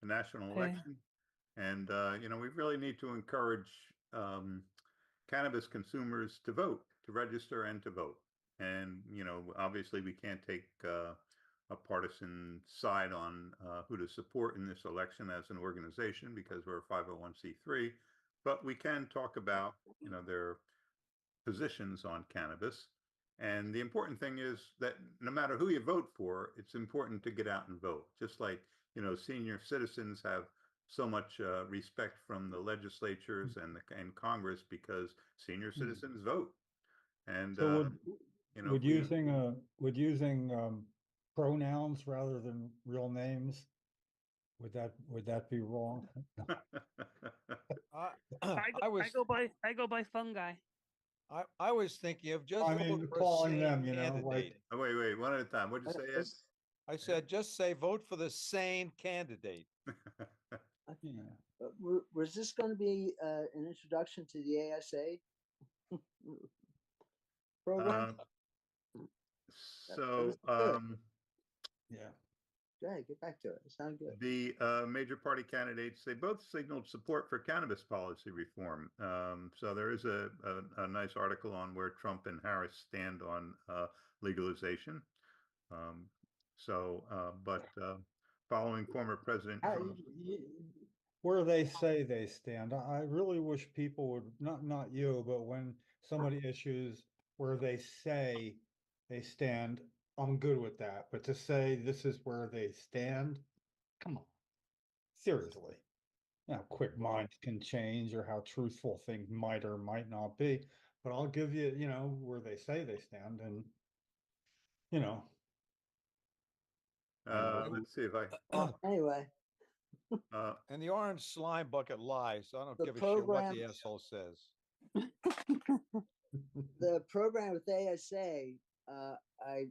a national Okay. election. And, we really need to encourage um, cannabis consumers to vote, to register and to vote. And, obviously we can't take a partisan side on who to support in this election as an organization because we're a 501c3, but we can talk about, their positions on cannabis. And the important thing is that no matter who you vote for, it's important to get out and vote. Just like, senior citizens have so much respect from the legislatures and Congress because senior Hmm. citizens vote. And, So if would we, using pronouns rather than real names, would that be wrong? I I go, I I was go by I go by fungi. I was thinking of just I vote mean, for a calling sane them, like, candidate. oh, wait, one at a time. What'd you say, Ed? I said just say vote for the sane candidate. yeah. Was this going to be an introduction to the ASA program? Um, That was so, good. Yeah. Go ahead, get back to it. It sounded good. the major party candidates, they both signaled support for cannabis policy reform. So there is a nice article on where Trump and Harris stand on legalization. Um, but following former President How, Trump, where they say they stand, I really wish people would, not you, but when somebody issues where they say they stand, I'm good with that. But to say this is where they stand, come on, seriously. How quick minds can change or how truthful things might or might not be. But I'll give you, where they say they stand, and you know, I don't know. let's see if I, Anyway, uh, And the orange slime bucket lies. So I don't the give a shit what program, the asshole says. the program with ASA, I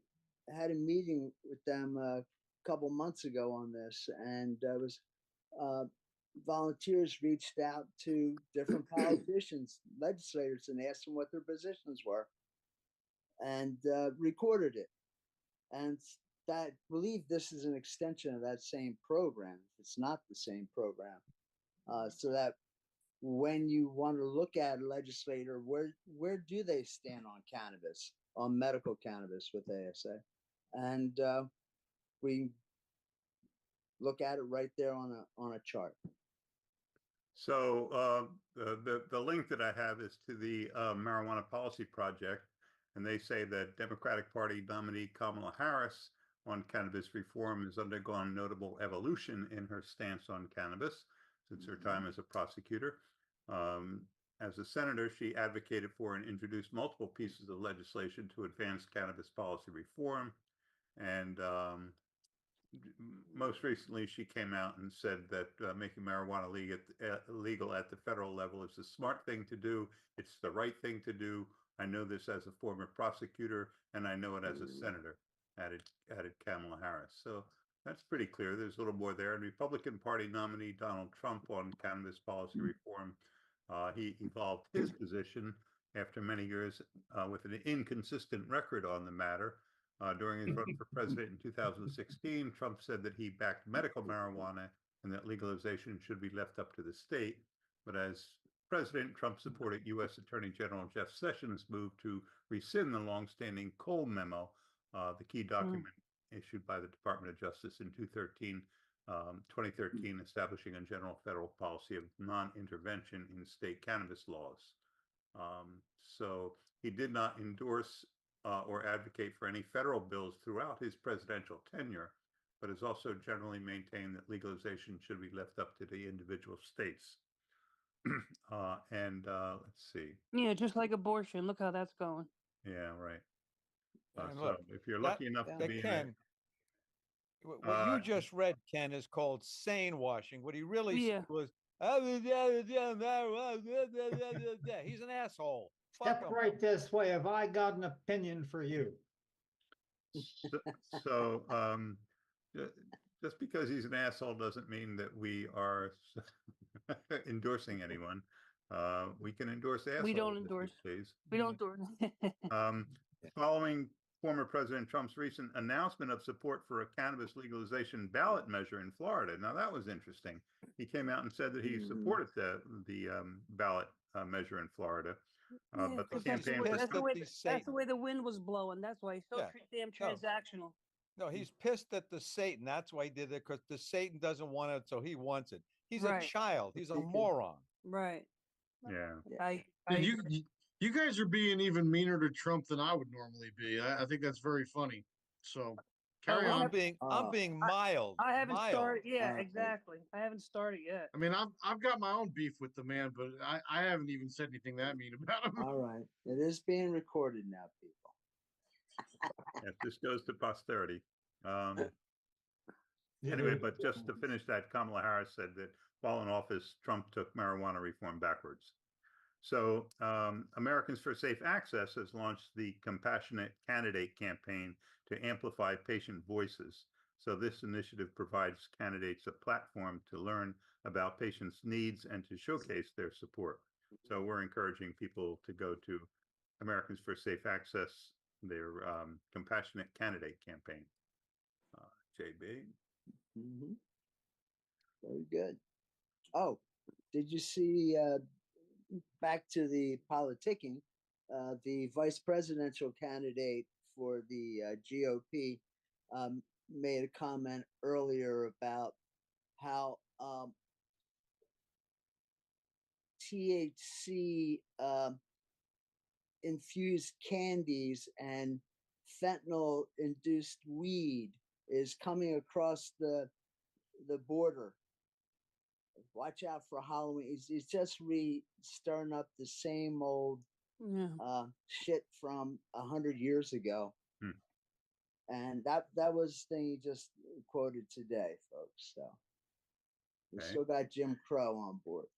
had a meeting with them a couple months ago on this, and was uh, volunteers reached out to different politicians, legislators, and asked them what their positions were, and recorded it. And that believe this is an extension of that same program. It's not the same program, so that when you want to look at a legislator, where do they stand on cannabis, on medical cannabis with ASA, and we look at it right there on a chart. so the link that I have is to the Marijuana Policy Project, and they say that Democratic Party nominee Kamala Harris on cannabis reform has undergone notable evolution in her stance on cannabis since her time as a prosecutor. Um, as a senator, she advocated for and introduced multiple pieces of legislation to advance cannabis policy reform. And most recently, she came out and said that making marijuana legal at the federal level is the smart thing to do. It's the right thing to do. I know this as a former prosecutor, and I know it as a senator. Added Kamala Harris. So that's pretty clear. There's a little more there. And Republican Party nominee Donald Trump on cannabis policy reform, he evolved his position after many years with an inconsistent record on the matter. During his run for president in 2016, Trump said that he backed medical marijuana and that legalization should be left up to the state. But as president, Trump supported U.S. Attorney General Jeff Sessions' move to rescind the longstanding Cole memo, the key document issued by the Department of Justice in 2013, establishing a general federal policy of non-intervention in state cannabis laws. So he did not endorse or advocate for any federal bills throughout his presidential tenure, but has also generally maintained that legalization should be left up to the individual states. And let's see. Yeah, just like abortion. Look how that's going. Yeah, right. And So look, if you're that lucky enough to that be in Ken, what uh, you just read, Ken, is called sane washing. What he really said Yeah. was, he's an asshole. Fuck Step him. right this way. Have I got an opinion for you? so just because he's an asshole doesn't mean that we are endorsing anyone. We can endorse assholes We don't if you endorse. please. We don't endorse. Um, following former President Trump's recent announcement of support for a cannabis legalization ballot measure in Florida. Now that was interesting. He came out and said that he supported the ballot measure in Florida. Yeah, But the 'cause that's the campaign way, for that's the that way, the that's the Satan- way the wind was blowing. That's why he's so Yeah, damn transactional. No, he's pissed at the Satan. That's why he did it, because the Satan doesn't want it, so he wants it. He's a Right. child. He's a He could- moron. Right. yeah. I And agree. you guys are being even meaner to Trump than I would normally be. I think that's very funny. So carry we on. have- I'm being mild. I haven't mild. started. Yeah, Okay. exactly. I haven't started yet. I mean, I've got my own beef with the man, but I haven't even said anything that mean about him. All right. It is being recorded now, people. Yes, this goes to posterity. Yeah, Anyway, it- but just to finish that, Kamala Harris said that while in office, Trump took marijuana reform backwards. So Americans for Safe Access has launched the Compassionate Candidate campaign to amplify patient voices. So this initiative provides candidates a platform to learn about patients' needs and to showcase their support. So we're encouraging people to go to Americans for Safe Access, their Compassionate Candidate campaign. JB? Mhm. Very good. Oh, did you see, back to the politicking, the vice presidential candidate for the GOP made a comment earlier about how THC infused candies and fentanyl induced weed is coming across the border. Watch out for Halloween. It's just stirring up the same old Yeah. shit from 100 years ago. Hmm. And that was the thing he just quoted today, folks. So we Okay. still got Jim Crow on board.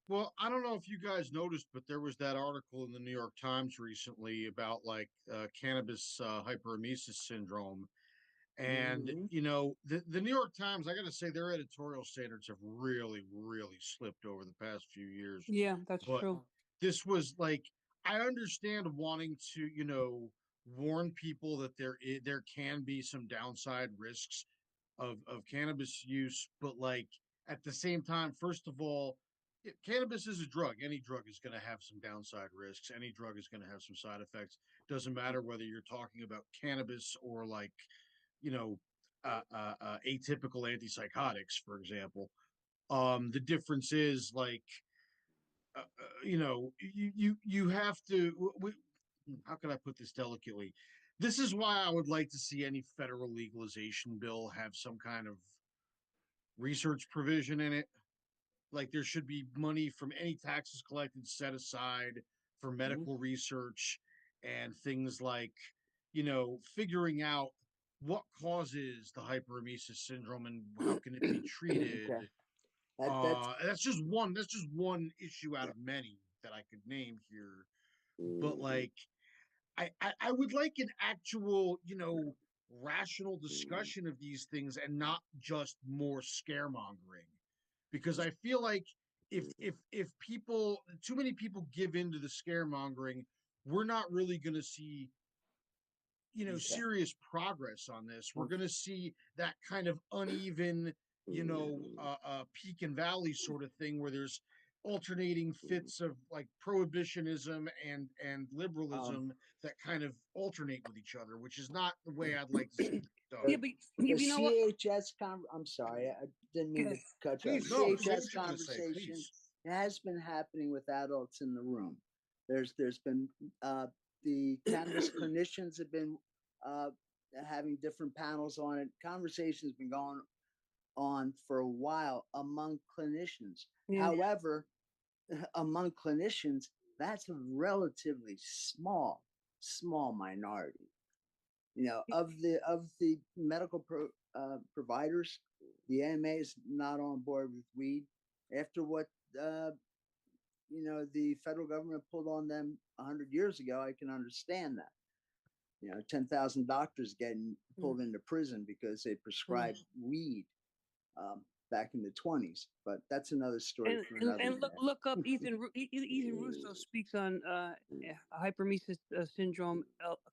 Well, I don't know if you guys noticed, but there was that article in the New York Times recently about like cannabis hyperemesis syndrome. And Mhm. you know, the New York Times, I got to say, their editorial standards have really, really slipped over the past few years. Yeah, that's But true. this was like, I understand wanting to, you know, warn people that there can be some downside risks of cannabis use, but like at the same time, first of all, cannabis is a drug. Any drug is going to have some downside risks. Any drug is going to have some side effects. Doesn't matter whether you're talking about cannabis or like, you know, atypical antipsychotics, for example. The difference is like, you know, you have to. How can I put this delicately? This is why I would like to see any federal legalization bill have some kind of research provision in it. Like there should be money from any taxes collected set aside for medical research and things like, you know, figuring out what causes the hyperemesis syndrome and how can it be treated. Okay. That's That's just one issue out of many that I could name here. But like I would like an actual, you know, rational discussion of these things and not just more scaremongering. Because I feel like if people, too many people give into the scaremongering, we're not really going to see, you know, Okay. serious progress on this. We're going to see that kind of uneven, you know, peak and valley sort of thing where there's alternating fits of like prohibitionism and liberalism that kind of alternate with each other, which is not the way I'd like to see it done. Yeah, but the you know what? CHS I'm sorry, I didn't mean to Good. cut you off. Please, no, say CHS what you're gonna say, conversation please. has been happening with adults in the room. There's been the cannabis clinicians have been having different panels on it. Conversation's been going on for a while among clinicians. Yeah. However, among clinicians, that's a relatively small minority. You know, of the medical providers, the AMA is not on board with weed. After what you know, the federal government pulled on them 100 years ago, I can understand that. You know, 10,000 doctors getting pulled into prison because they prescribed weed. back in the 20s. But that's another story And, for and, another and look, day. look up Ethan Russo speaks on hypermesis syndrome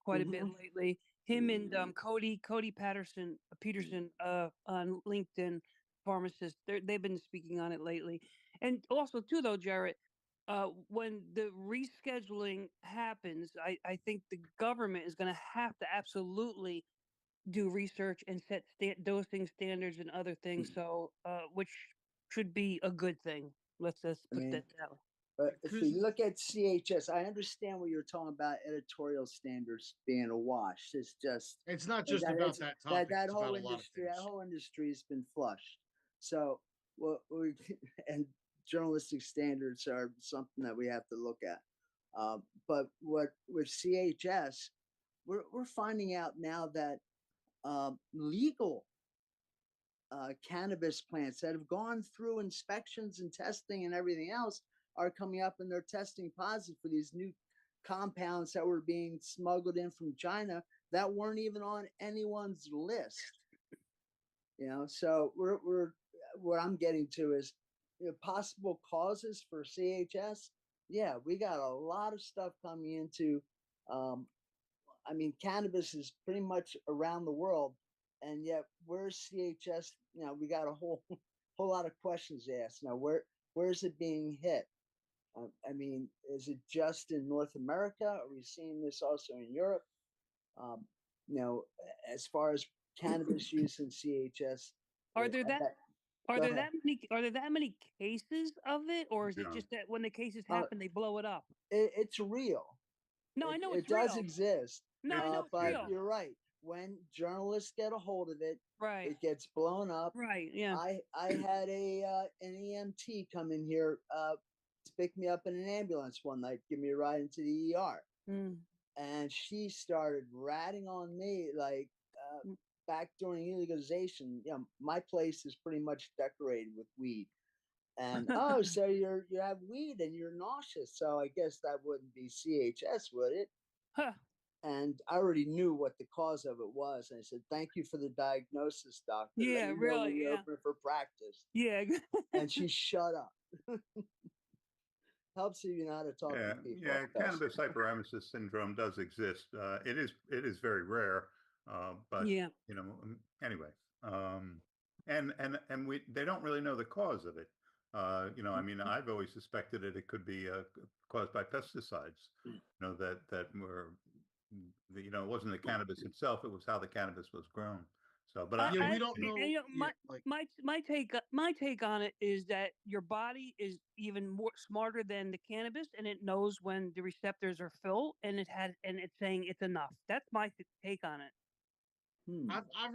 quite a bit Mhm. lately. Him and Cody Peterson on LinkedIn, pharmacist. They've been speaking on it lately. And also too, though, Jarrett, when the rescheduling happens, I think the government is going to have to absolutely do research and set dosing standards and other things. So, which should be a good thing. Let's I put mean, that down. but if Because we look at CHS, I understand what you're talking about editorial standards being a wash. It's just it's not just about that topic; that it's about whole a lot of industry, that things. whole industry has been flushed. So what we and journalistic standards are something that we have to look at. But what with CHS, we're finding out now that legal cannabis plants that have gone through inspections and testing and everything else are coming up and they're testing positive for these new compounds that were being smuggled in from China that weren't even on anyone's list. So we're what I'm getting to is possible causes for CHS. Yeah, we got a lot of stuff coming into. Um, I mean, cannabis is pretty much around the world, and yet where's CHS? We got a whole lot of questions asked. Now, where's it being hit? I mean, is it just in North America? Are we seeing this also in Europe? Um, as far as cannabis use in CHS, Are there that? Are Go there ahead. that many? Are there that many cases of it, or is it No. just that when the cases Uh, happen, they blow it up? it's real. No, I know It it's does real. exist. No, I know it's But real. you're right. When journalists get a hold of it, Right. it gets blown up. Right. Yeah. I had an EMT come in here to pick me up in an ambulance one night, give me a ride into the ER, Mm. and she started ratting on me like Mm. back during legalization. My place is pretty much decorated with weed. And oh, so you have weed and you're nauseous. So I guess that wouldn't be CHS, would it? Huh. And I already knew what the cause of it was. And I said, "Thank you for the diagnosis, doctor. Yeah, Let me know when really, you're yeah. open for practice." Yeah. And she shut up. Helps you know how to talk Yeah, to people. yeah. Best. Cannabis hyperemesis syndrome does exist. It is very rare, but Yeah. anyway, and they don't really know the cause of it. I mean, I've always suspected it could be caused by pesticides. That were, it wasn't the cannabis itself; it was how the cannabis was grown. So, but Yeah, I we don't know. My take on it is that your body is even more smarter than the cannabis, and it knows when the receptors are full, and it's saying it's enough. That's my take on it. I've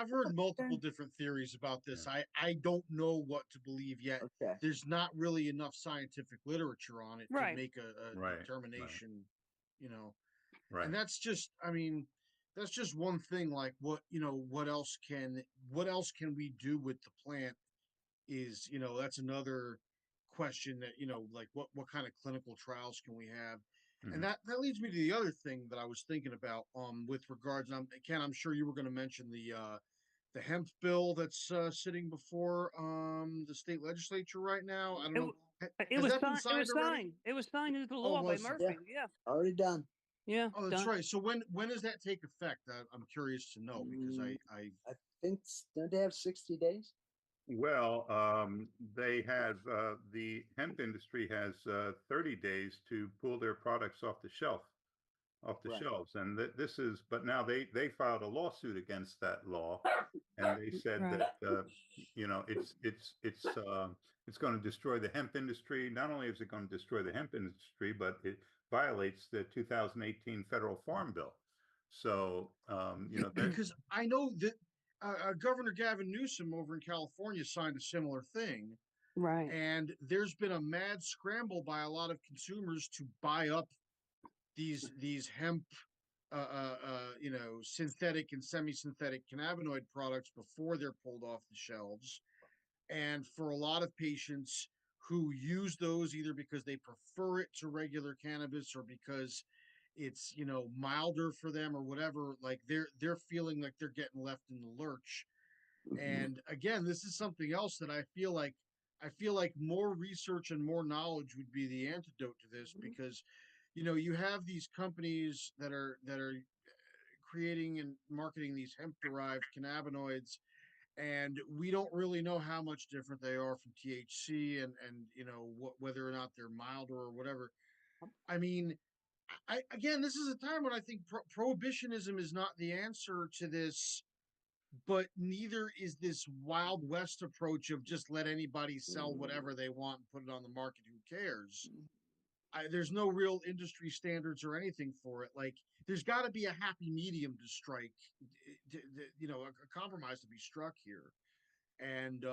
heard multiple different theories about this. Yeah. I don't know what to believe yet. Okay. There's not really enough scientific literature on it Right. to make a Right, determination, you know. right. And that's just, I mean, that's just one thing. Like what else can we do with the plant is, that's another question that, like what kind of clinical trials can we have? And Mhm. that leads me to the other thing that I was thinking about with regards, Ken, I'm sure you were going to mention the hemp bill that's sitting before the state legislature right now. I don't It, know. it Has was that been signed. It was signed already? signed. It was signed into Oh, law by was it? Murphy. Yeah. Already done. Yeah. Oh, that's done. right. So when does that take effect? I'm curious to know because I I think don't they have 60 days? Well, they have the hemp industry has 30 days to pull their products off the Right. shelves, and this is. But now they filed a lawsuit against that law, and they said Right. that it's going to destroy the hemp industry. Not only is it going to destroy the hemp industry, but it violates the 2018 federal farm bill. So because I know that Governor Gavin Newsom over in California signed a similar thing, Right. and there's been a mad scramble by a lot of consumers to buy up these hemp, synthetic and semi-synthetic cannabinoid products before they're pulled off the shelves. And for a lot of patients who use those either because they prefer it to regular cannabis or because it's milder for them or whatever, like they're feeling like they're getting left in the lurch. And again, this is something else that I feel like more research and more knowledge would be the antidote to this, because you have these companies that are creating and marketing these hemp derived cannabinoids, and we don't really know how much different they are from THC, and whether or not they're milder or whatever. I mean, again, this is a time when I think prohibitionism is not the answer to this, but neither is this Wild West approach of just let anybody sell whatever they want and put it on the market. Who cares? There's no real industry standards or anything for it. Like, there's got to be a happy medium to strike, a compromise to be struck here. And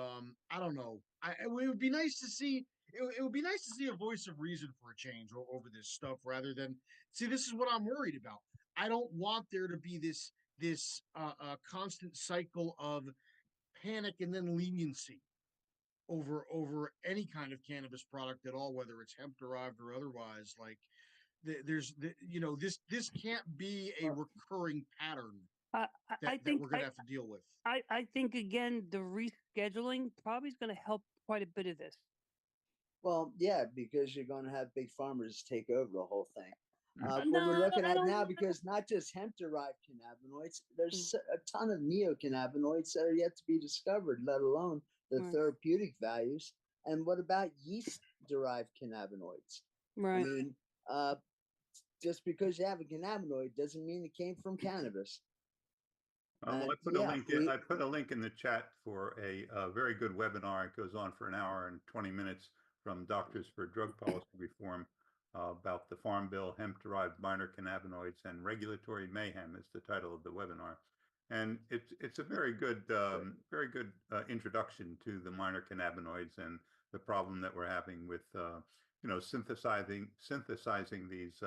I don't know. It would be nice to see. It would be nice to see a voice of reason for a change over this stuff, rather than see. This is what I'm worried about. I don't want there to be this constant cycle of panic and then leniency over any kind of cannabis product at all, whether it's hemp derived or otherwise. Like, this can't be a recurring pattern I that think we're gonna have to deal with. I think again the rescheduling probably is going to help quite a bit of this. Well, yeah, because you're going to have big farmers take over the whole thing. What No, we're looking I at don't now, know. because not just hemp-derived cannabinoids, there's a ton of neocannabinoids that are yet to be discovered, let alone the Right. therapeutic values. And what about yeast-derived cannabinoids? I Right. mean, just because you have a cannabinoid doesn't mean it came from cannabis. Well, I put a link. I put a link in the chat for a very good webinar. It goes on for an hour and 20 minutes from Doctors for Drug Policy Reform about the Farm Bill, hemp-derived minor cannabinoids, and regulatory mayhem is the title of the webinar. And it's a very good introduction to the minor cannabinoids and the problem that we're having with synthesizing these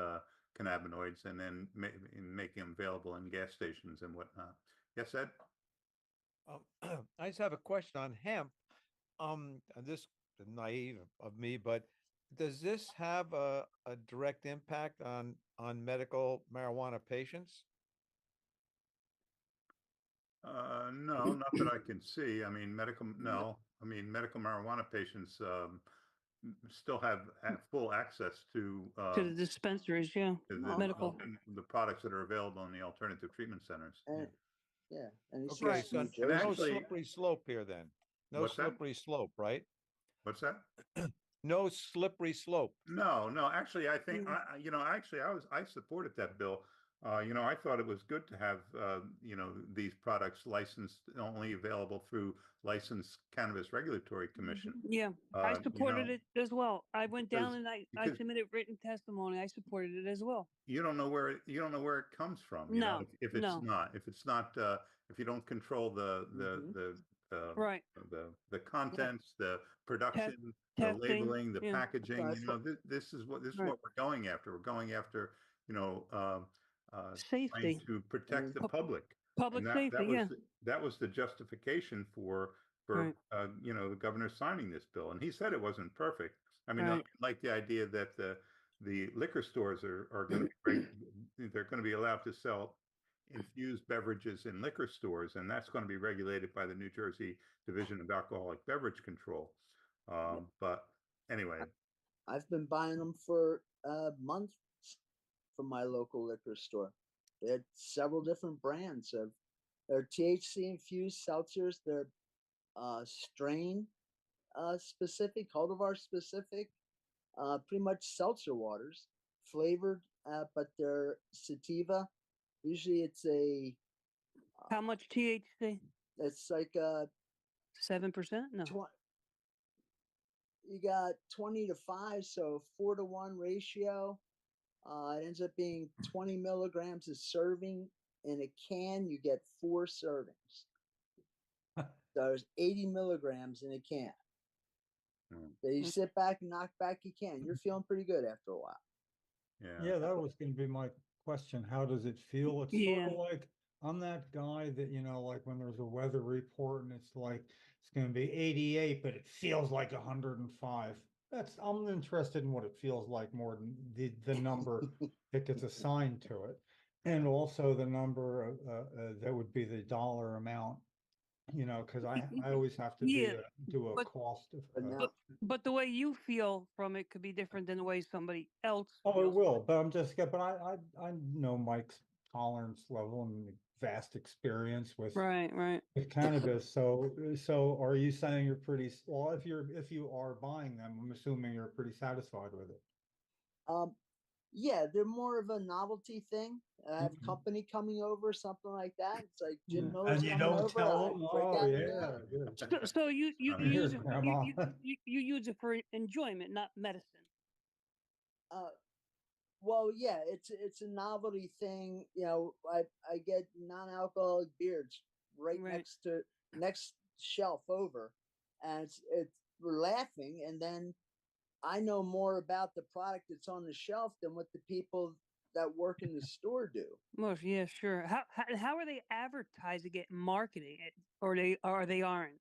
cannabinoids and then making them available in gas stations and whatnot. Yes, Ed? I just have a question on hemp. This is naive of me, but does this have a direct impact on medical marijuana patients? No, not that I can see. I mean, medical marijuana patients still have full access to To the dispensaries, yeah, medical. the products that are available in the alternative treatment centers. And yeah, and it's Okay, just so New Jersey. no actually- slippery slope here then. No What's that? slippery slope, right? What's that? No slippery slope. No. Actually, I think I supported that bill. I thought it was good to have these products licensed, only available through licensed cannabis regulatory commission. Yeah, I supported it as well. I went down and I because- submitted written testimony. I supported it as well. You don't know where it comes from. No, if it's not if you don't control the Right. the contents, the production, the testing, labeling, the yeah. packaging. That's This is what Right. we're going after. We're going after trying Safety, to protect the public. public And safety, yeah. that was the justification for Right. the governor signing this bill, and he said it wasn't perfect. I mean, Right. I like the idea that the liquor stores are going to be they're going to be allowed to sell infused beverages in liquor stores, and that's going to be regulated by the New Jersey Division of Alcoholic Beverage Control. But anyway, I've been buying them for months from my local liquor store. They had several different brands of their THC infused seltzers. They're strain specific, cultivar specific, pretty much seltzer waters, flavored, but they're sativa. Usually it's How much THC? it's like 7%? No. you got 20 to 5, so 4-to-1 ratio. It ends up being 20 milligrams a serving. In a can, you get 4 servings. So there's 80 milligrams in a can. So you sit back and knock back a can. You're feeling pretty good after a while. Yeah, that was going to be my question. How does it feel? It's sort of like I'm that guy that, like when there's a weather report and it's like it's going to be 88, but it feels like 105. I'm interested in what it feels like more than the number that gets assigned to it, and also the number that would be the dollar amount you know, because I always have to Yeah, do a but cost But of, now, but the way you feel from it could be different than the way somebody else oh, it feels. will, but I'm just, but I know Mike's tolerance level and vast experience Right, right. with cannabis. So are you saying you're pretty, well, if you are buying them, I'm assuming you're pretty satisfied with it. um, yeah, they're more of a novelty thing. I have Mhm. company coming over, something like that. It's like Yeah. Jim Miller's And you coming don't over. tell I them, break oh, out of yeah, that. good. So you I mean, use Here, it Grandma. you use it for enjoyment, not medicine. Uh, well, yeah, it's a novelty thing. You know, I get non-alcoholic beers right Right. next shelf over, and it's we're laughing, and then I know more about the product that's on the shelf than what the people that work in the store do. Most, yeah, sure. How are they advertising it, and marketing it, or they aren't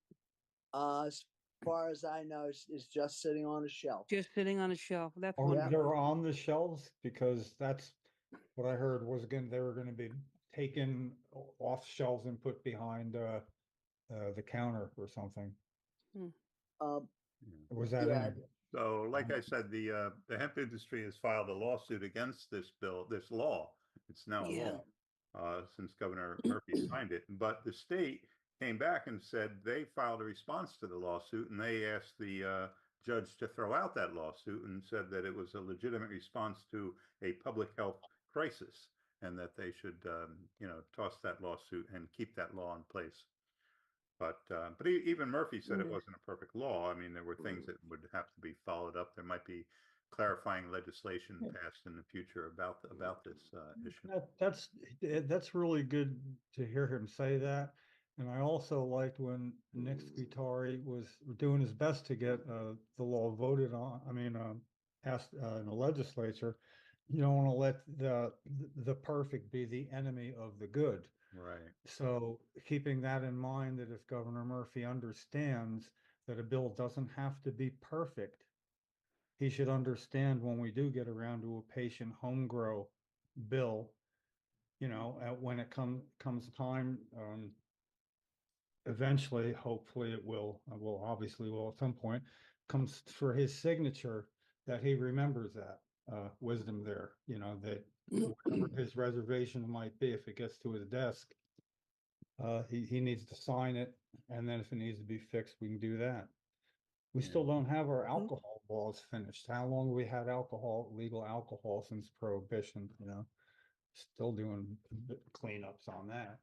As far as I know, it's just sitting on a shelf. just sitting on a shelf? That's On, wonderful. they're on the shelves because that's what I heard was they were gonna be taken off shelves and put behind, the counter or something. Um, Was that Yeah. in? So, like I said, the hemp industry has filed a lawsuit against this bill, this law. It's now a Yeah. law since Governor Murphy signed it. But the state came back and said they filed a response to the lawsuit, and they asked the judge to throw out that lawsuit and said that it was a legitimate response to a public health crisis, and that they should, toss that lawsuit and keep that law in place. But even Murphy said it Yeah. wasn't a perfect law. I mean, there were things that would have to be followed up. There might be clarifying legislation Yeah. passed in the future about this issue. That's really good to hear him say that. And I also liked when Nick Scutari was doing his best to get the law voted on, passed in the legislature. You don't want to let the perfect be the enemy of the good. Right. So keeping that in mind, that if Governor Murphy understands that a bill doesn't have to be perfect, he should understand when we do get around to a patient home grow bill, when it comes time, eventually, hopefully it will obviously will at some point, comes for his signature, that he remembers that wisdom there, that whatever his reservation might be, if it gets to his desk, he needs to sign it, and then if it needs to be fixed, we can do that. We Yeah. still don't have our alcohol laws finished. How long have we had legal alcohol since prohibition, Still doing cleanups on that.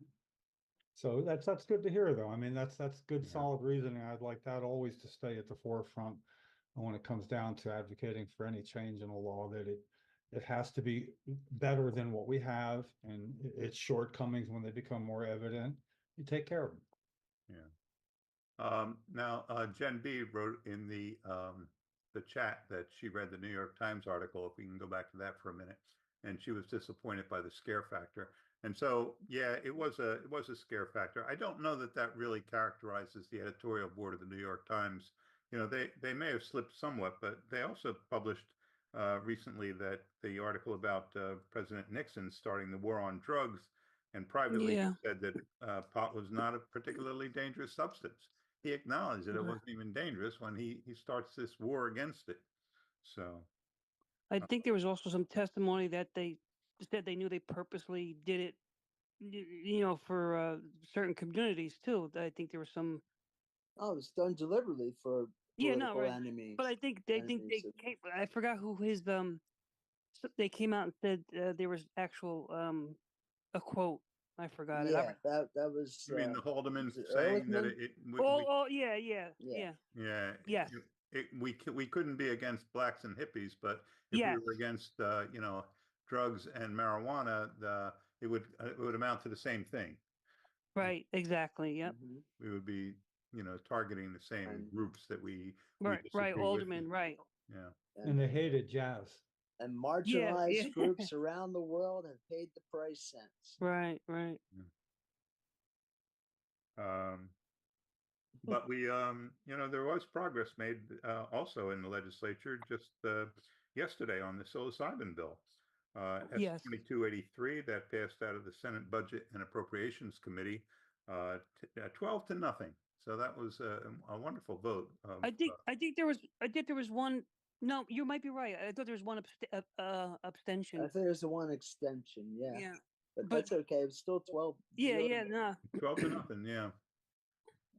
So that's good to hear, though. I mean, that's good, Yeah. solid reasoning. I'd like that always to stay at the forefront when it comes down to advocating for any change in a law, that it has to be better than what we have, and its shortcomings, when they become more evident, you take care of them. Now, Jen B wrote in the chat that she read the New York Times article. If we can go back to that for a minute, and she was disappointed by the scare factor. And so, yeah, it was a scare factor. I don't know that that really characterizes the editorial board of the New York Times. They may have slipped somewhat, but they also published recently that the article about President Nixon starting the war on drugs, and privately Yeah. said that pot was not a particularly dangerous substance. He acknowledged that it wasn't even dangerous when he starts this war against it. So I think there was also some testimony that they said they knew they purposely did it, for certain communities too. I think there was some. oh, it's done deliberately for Yeah, no, political right. enemies. But I think they enemies of- came. I forgot who his They came out and said there was actual a quote. I forgot it. Yeah, that was. I mean, the Haldeman's was it saying that Ehrlichman? Yeah. Yeah. yeah, Yes. we couldn't be against blacks and hippies, but if we Yes. were against drugs and marijuana, it would amount to the same thing. Right. Exactly. Yep. Mhm. We would be targeting the same And- groups that we Right. Right. disagree with. Alderman. Right. Yeah. And they hated jazz. And Yeah. marginalized Yeah. groups around the world have paid the price since. Right. Right. But there was progress made also in the legislature just yesterday on the psilocybin bill. Yes. S 2283 that passed out of the Senate Budget and Appropriations Committee 12 to nothing. So that was a wonderful vote. I think there was one. No, you might be right. I thought there was one abstention. I think there's the one extension, yeah. Yeah, But but that's okay. It's still 12. yeah, zero. yeah, no, 12 to nothing, yeah.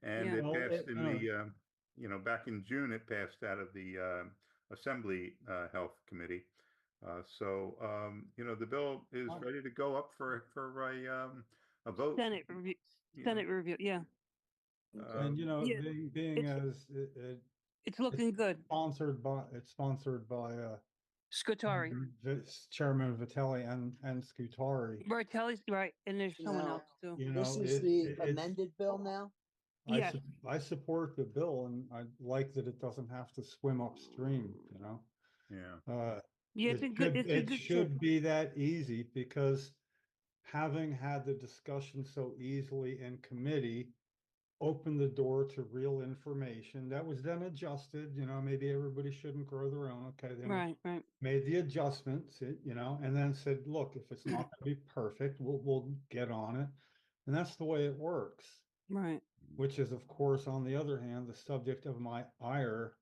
And Yeah. it Well, passed in the, back in June, it passed out of the Assembly Health Committee. So, the bill is ready to go up for a vote. Senate review. Yeah. Senate review. Yeah, And Yeah, being it's- as it's looking good. it's sponsored by Scutari. Chairman Vitelli and Scutari. Right, Kelly's right, and there's someone Now, else too. This is the amended bill now? Yes. I support the bill, and I like that it doesn't have to swim upstream, Yeah. Yeah, it's a good. It's a It good. should be that easy, because having had the discussion so easily in committee opened the door to real information that was then adjusted. Maybe everybody shouldn't grow their own. Okay, then we Right, right. made the adjustments, and then said, look, if it's not going to be perfect, we'll get on it. And that's the way it works, Right. which is, of course, on the other hand, the subject of my ire,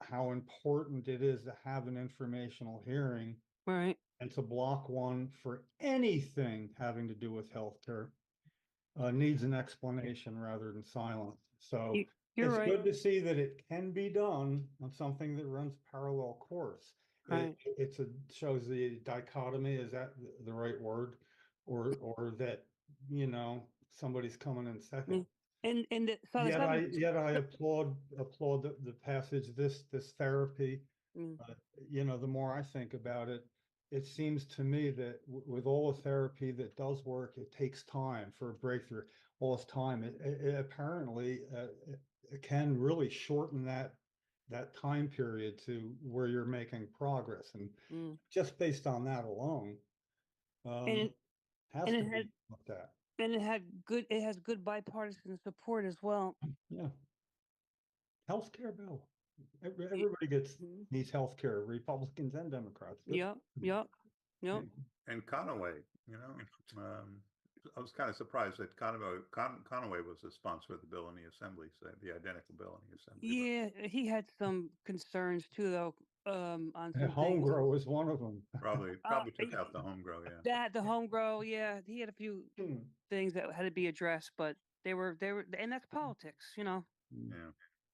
how important it is to have an informational hearing Right. and to block one for anything having to do with healthcare needs an explanation rather than silence. So You're it's right. good to see that it can be done on something that runs parallel course. Right. Shows the dichotomy, is that the right word? Or that, somebody's coming in second. So the seventh. Yet I applaud the passage, this therapy. Mm. The more I think about it, it seems to me that with all the therapy that does work, it takes time for a breakthrough. All this time, it apparently it can really shorten that time period to where you're making progress, and Mm. just based on that alone, And it, has and to it be had looked at. and it has good bipartisan support as well. Yeah. Healthcare bill. Everybody Mhm. needs healthcare, Republicans and Democrats. Good. Yep. Yep. Yep. And Conaway, I was kind of surprised that Conaway was a sponsor of the bill in the Assembly, so the identical bill in the Assembly. Yeah, he had some concerns too, though. On And some home things. grow is one of them. Probably took out the home grow, yeah. That the home grow, yeah, he had a few things that had to be addressed, but they were, and that's politics, Yeah.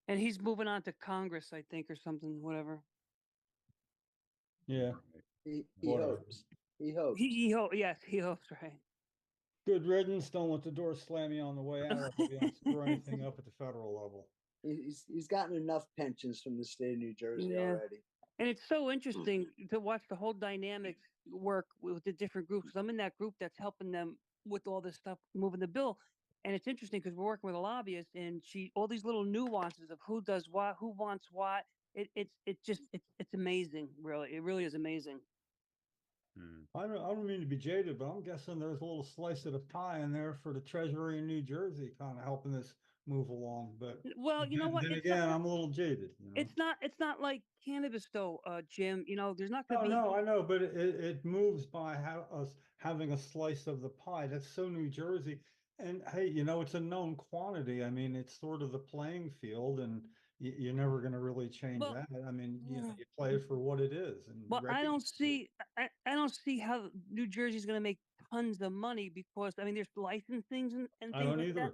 And he's moving on to Congress, I think, or something, whatever. Yeah. He Whatever. hopes. He hopes. Yes, he hopes, right. Good riddance. Don't let the door slam you on the way out. Or you don't screw anything up at the federal level. He's gotten enough pensions from the state of New Jersey Yeah. already. And it's so interesting to watch the whole dynamics work with the different groups. I'm in that group that's helping them with all this stuff, moving the bill. And it's interesting because we're working with a lobbyist, and all these little nuances of who does what, who wants what. It's amazing, really. It really is amazing. I don't mean to be jaded, but I'm guessing there's a little slice of the pie in there for the Treasury in New Jersey, kind of helping this move along. But Well, you know what? Then It's again, not- I'm a little jaded. It's not like cannabis though, Jim. There's not No, going to be. no, I know, but it moves by us having a slice of the pie. That's so New Jersey. And hey, it's a known quantity. I mean, it's sort of the playing field, and you're never going to really change Well, that. I mean, yeah. you play it for what it is. And Well, I don't recognize it. I don't see how New Jersey's going to make tons of money because there's licensings and I things don't like that. either.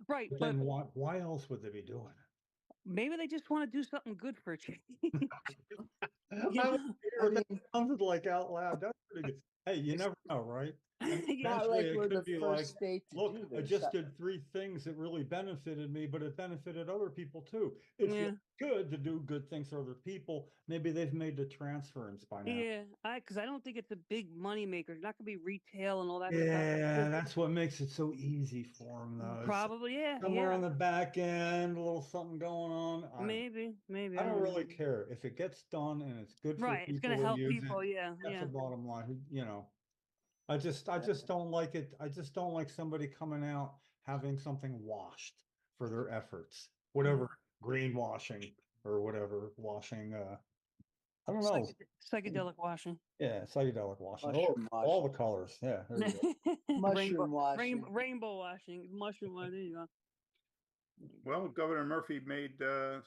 Right, But but then why else would they be doing it? maybe they just want to do something good for a change. I Yeah. would hear I that mean, sounded like out loud. That's pretty good. Hey, you never know, right? And Yeah. not eventually like it we're could the be first like, state to look, do I this. just did 3 things that really benefited me, but it benefited other people too. It Yeah. feels good to do good things for other people. Maybe they've made the transference by now. Yeah, because I don't think it's a big money maker. It's not going to be retail and all that stuff. Yeah, that's what makes it so easy for them, though. It's Probably, yeah. somewhere Yeah. on the back end, a little something going on. Maybe. I don't know. really care if it gets done and it's good for Right, it's people going to to help use people. it. Yeah, That's yeah. the bottom line. I just don't like it. I just don't like somebody coming out having something washed for their efforts, whatever greenwashing or whatever washing I don't know. Psychedelic washing. Yeah, psychedelic washing. Mushroom All washing. the colors. Yeah. There you go. Mushroom washing. Rainbow washing. Mushroom washing. There you go. Well, Governor Murphy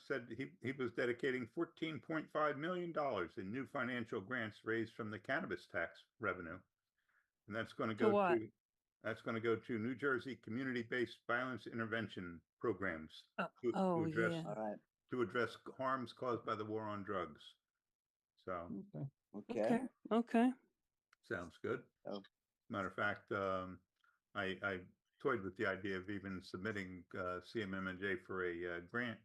said he was dedicating $14.5 million in new financial grants raised from the cannabis tax revenue. And that's going to go what? to New Jersey community-based violence intervention programs to address yeah. All right. to address harms caused by the war on drugs. So Okay. Okay. sounds good. Oh. Matter of fact, I toyed with the idea of even submitting CMMNJ for a grant.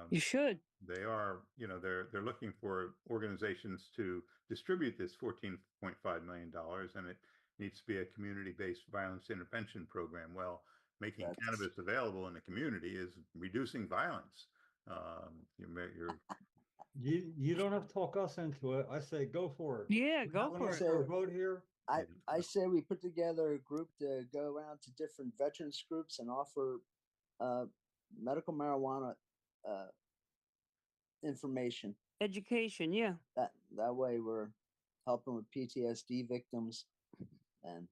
You should. They are, they're looking for organizations to distribute this $14.5 million, and it needs to be a community-based violence intervention program. Well, making cannabis available in the community is reducing violence. You don't have to talk us into it. I say go for it. Yeah, We go have an for it. extra vote here. I say we put together a group to go around to different veterans groups and offer medical marijuana information. Education, yeah. That way we're helping with PTSD victims, and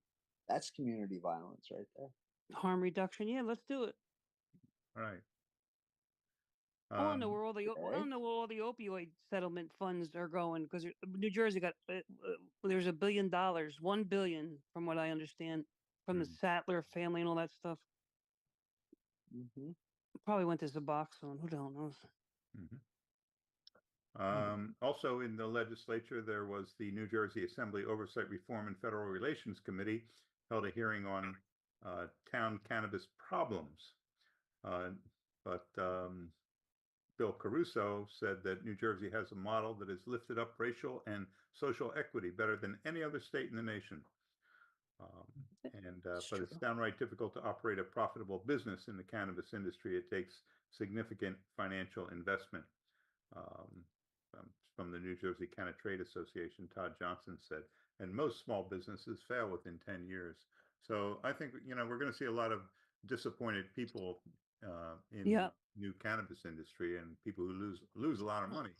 that's community violence right there. Harm reduction, yeah. Let's do it. Right. I want to know where all the I don't know where all the opioid settlement funds are going, because New Jersey got there's $1 billion, 1 billion from what I understand, from the Sattler family and all that stuff. Mm-hmm. Probably went to Suboxone. Who the hell knows? Also in the legislature, there was the New Jersey Assembly Oversight Reform and Federal Relations Committee held a hearing on town cannabis problems. But Bill Caruso said that New Jersey has a model that has lifted up racial and social equity better than any other state in the nation. But it's downright difficult to operate a profitable business in the cannabis industry. It takes significant financial investment. From the New Jersey Canna Trade Association, Todd Johnson said, and most small businesses fail within 10 years. So I think, we're going to see a lot of disappointed people in the new cannabis industry, and people who lose a lot of money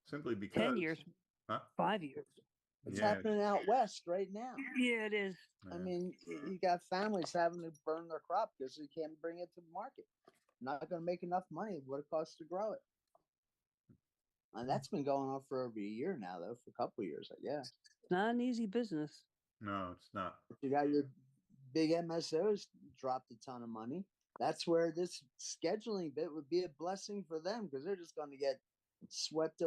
simply because 10 years, 5 years. It's happening out west right now. Yeah, it is. I mean, you got families having to burn their crop because they can't bring it to the market. Not going to make enough money what it costs to grow it. And that's been going on for over a year now, though, for a couple of years, I guess. It's not an easy business. No, it's not. If you got your big MSOs dropped a ton of money, that's where this scheduling bit would be a blessing for them, because they're just going to get swept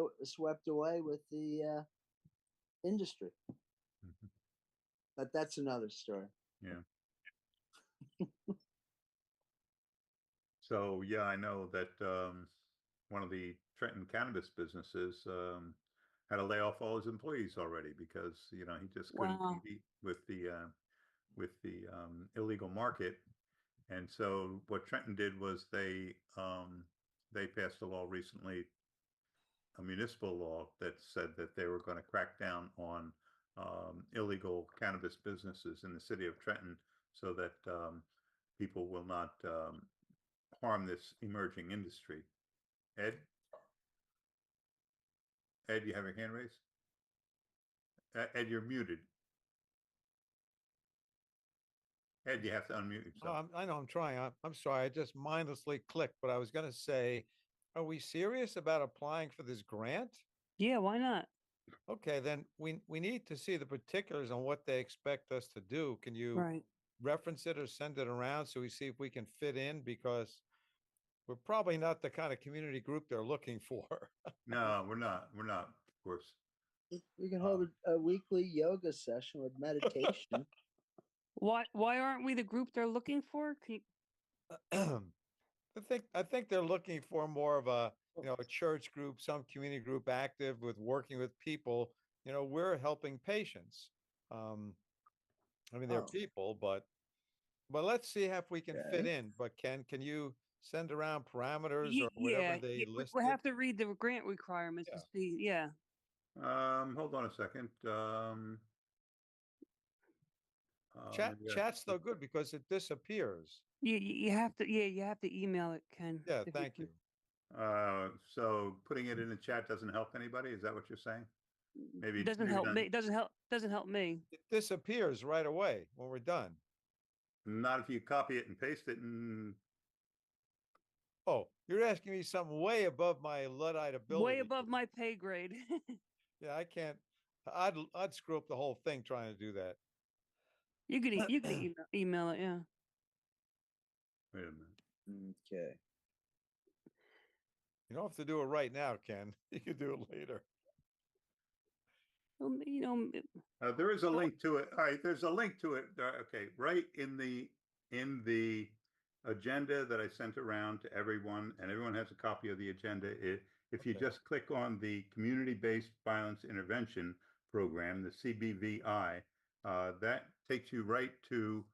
away with the industry. But that's another story. Yeah. So, yeah, I know that one of the Trenton cannabis businesses had to lay off all his employees already because, he just couldn't compete with the illegal market. And so what Trenton did was they passed a law recently, a municipal law that said that they were going to crack down on illegal cannabis businesses in the city of Trenton so that people will not harm this emerging industry. Ed, you have your hand raised? Ed, you're muted. Ed, you have to unmute yourself. I know I'm trying. I'm sorry. I just mindlessly clicked, but I was going to say, are we serious about applying for this grant? Yeah, why not? Okay, then we need to see the particulars on what they expect us to do. Can you reference it or send it around so we see if we can fit in? Because we're probably not the kind of community group they're looking for. No, we're not. We're not, of course. We can hold a weekly yoga session with meditation. Why aren't we the group they're looking for? I think they're looking for more of a church group, some community group active with working with people. We're helping patients. I mean, they're people, but let's see if we can fit in. But Ken, can you send around parameters or whatever they listed? We'll have to read the grant requirements to see. Yeah. Hold on a second. Chat's no good because it disappears. You have to email it, Ken. Yeah, thank you. So putting it in the chat doesn't help anybody? Is that what you're saying? Maybe Doesn't help not- me. Doesn't help me. It disappears right away when we're done. Not if you copy it and paste it and Oh, you're asking me something way above my Luddite ability. Way above my pay grade. Yeah, I can't. I'd screw up the whole thing trying to do that. You can email it. Yeah. wait a minute. Okay. You don't have to do it right now, Ken. You can do it later. Well, you know, There is a link to it. All right, there's a link to it. Okay, right in the agenda that I sent around to everyone, and everyone has a copy of the agenda. If you Okay. just click on the Community-Based Violence Intervention Program, the CBVI, that takes you right to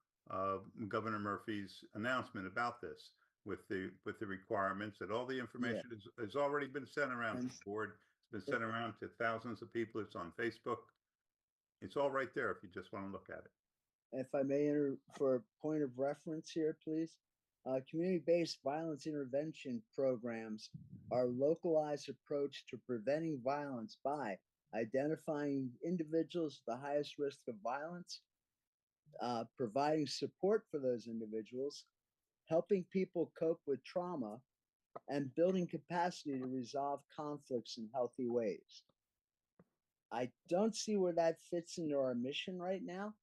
Governor Murphy's announcement about this with the requirements, and all the information has already been sent around to the board. It's been sent around to thousands of people. It's on Facebook. It's all right there if you just want to look at it. If I may enter for a point of reference here, please. Community-based violence intervention programs are a localized approach to preventing violence by identifying individuals with the highest risk of violence, providing support for those individuals, helping people cope with trauma, and building capacity to resolve conflicts in healthy ways. I don't see where that fits into our mission right now.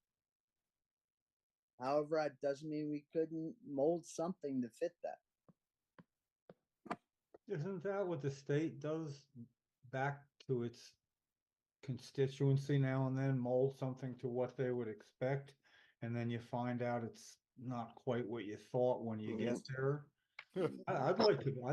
However, that doesn't mean we couldn't mold something to fit that. Isn't that what the state does back to its constituency now and then, mold something to what they would expect? And then you find out it's not quite what you thought when you get there. I'd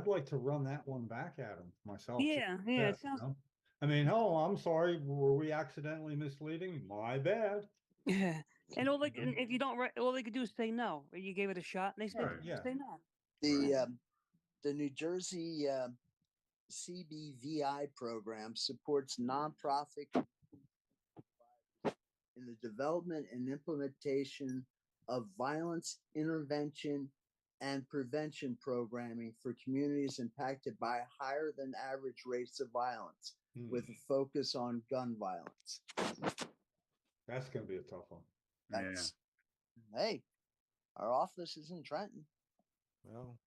like to run that one back at them myself. yeah. It sounds. know? I mean, oh, I'm sorry, were we accidentally misleading? My bad. Yeah. And all they You know? if you don't write, all they could do is say no. Or you gave it a shot, and they said Right. Yeah. say no. The New Jersey CBVI program supports nonprofit in the development and implementation of violence intervention and prevention programming for communities impacted by higher than average rates of violence, with a focus on gun violence. That's gonna be a tough one. That's, hey, our office is in Trenton. Well,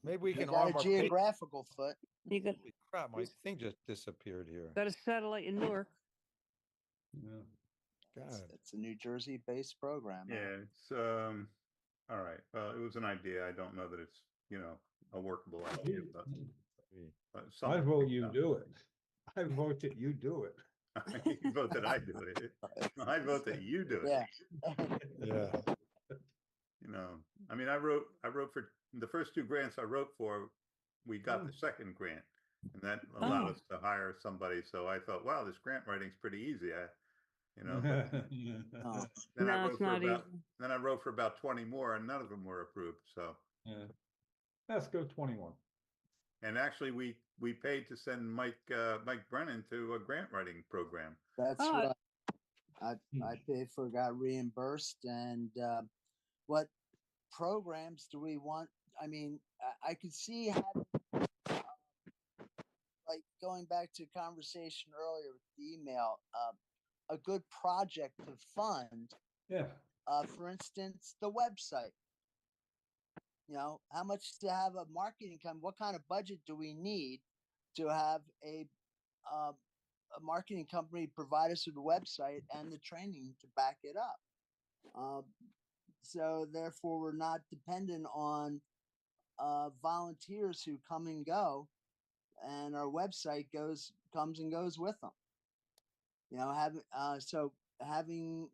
maybe we We can got arm a our geographical foot. You got Holy crap, my thing just disappeared here. a satellite in Newark. Yeah. God. It's a New Jersey-based program. Yeah, it's all right. Well, it was an idea. I don't know that it's, a workable idea, but I something vote to you think do it. I vote that you do it. about. You vote that I do it. I vote that you do it. Yeah. Yeah. I mean, I wrote for the first two grants I wrote for. We got the second grant, and that allowed us to hire somebody. So I thought, wow, this grant writing's pretty easy. Oh, Then I No, wrote it's for not about easy. then I wrote for about 20 more, and none of them were approved. So, Yeah. Let's go 21. and actually, we paid to send Mike Brennan to a grant writing program. that's Oh, right. I paid for, got reimbursed, and what programs do we want? I mean, I could see having, like going back to a conversation earlier with the email, a good project to fund. Yeah. For instance, the website. How much to have a marketing company? What kind of budget do we need to have a marketing company provide us with a website and the training to back it up? So therefore, we're not dependent on volunteers who come and go, and our website comes and goes with them. Having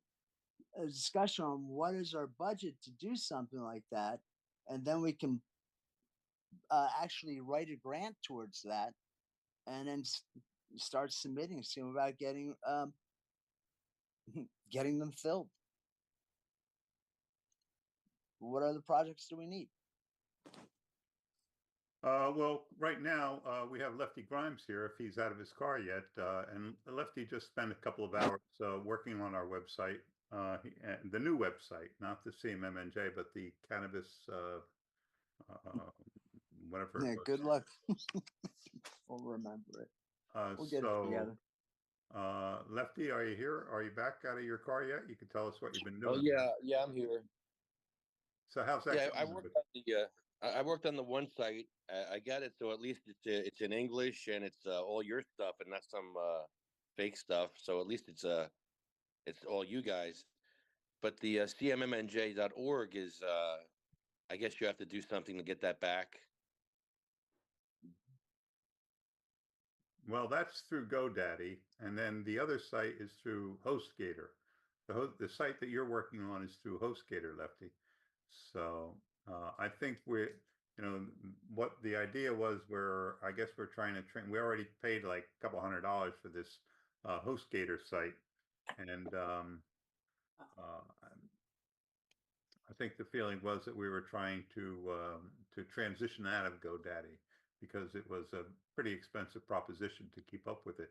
a discussion on what is our budget to do something like that, and then we can actually write a grant towards that, and then start submitting, seeing about getting getting them filled. What other projects do we need? Well, right now we have Lefty Grimes here, if he's out of his car yet, and Lefty just spent a couple of hours working on our website, the new website, not the CMMNJ, but the cannabis whatever. Yeah, it was. good luck. We'll remember it. We'll get it together. Lefty, are you here? Are you back out of your car yet? You can tell us what you've been doing. Oh yeah, I'm here. So how's that Yeah, I going? worked on the I worked on the one site. I got it, so at least it's in English and it's all your stuff and not some fake stuff. So at least it's all you guys. But the CMMNJ.org is I guess you have to do something to get that back. Well, that's through GoDaddy, and then the other site is through HostGator. The site that you're working on is through HostGator, Lefty. So I think what the idea was. I guess we're trying to train. We already paid like a couple $100 for this HostGator site, and I think the feeling was that we were trying to transition out of GoDaddy because it was a pretty expensive proposition to keep up with it.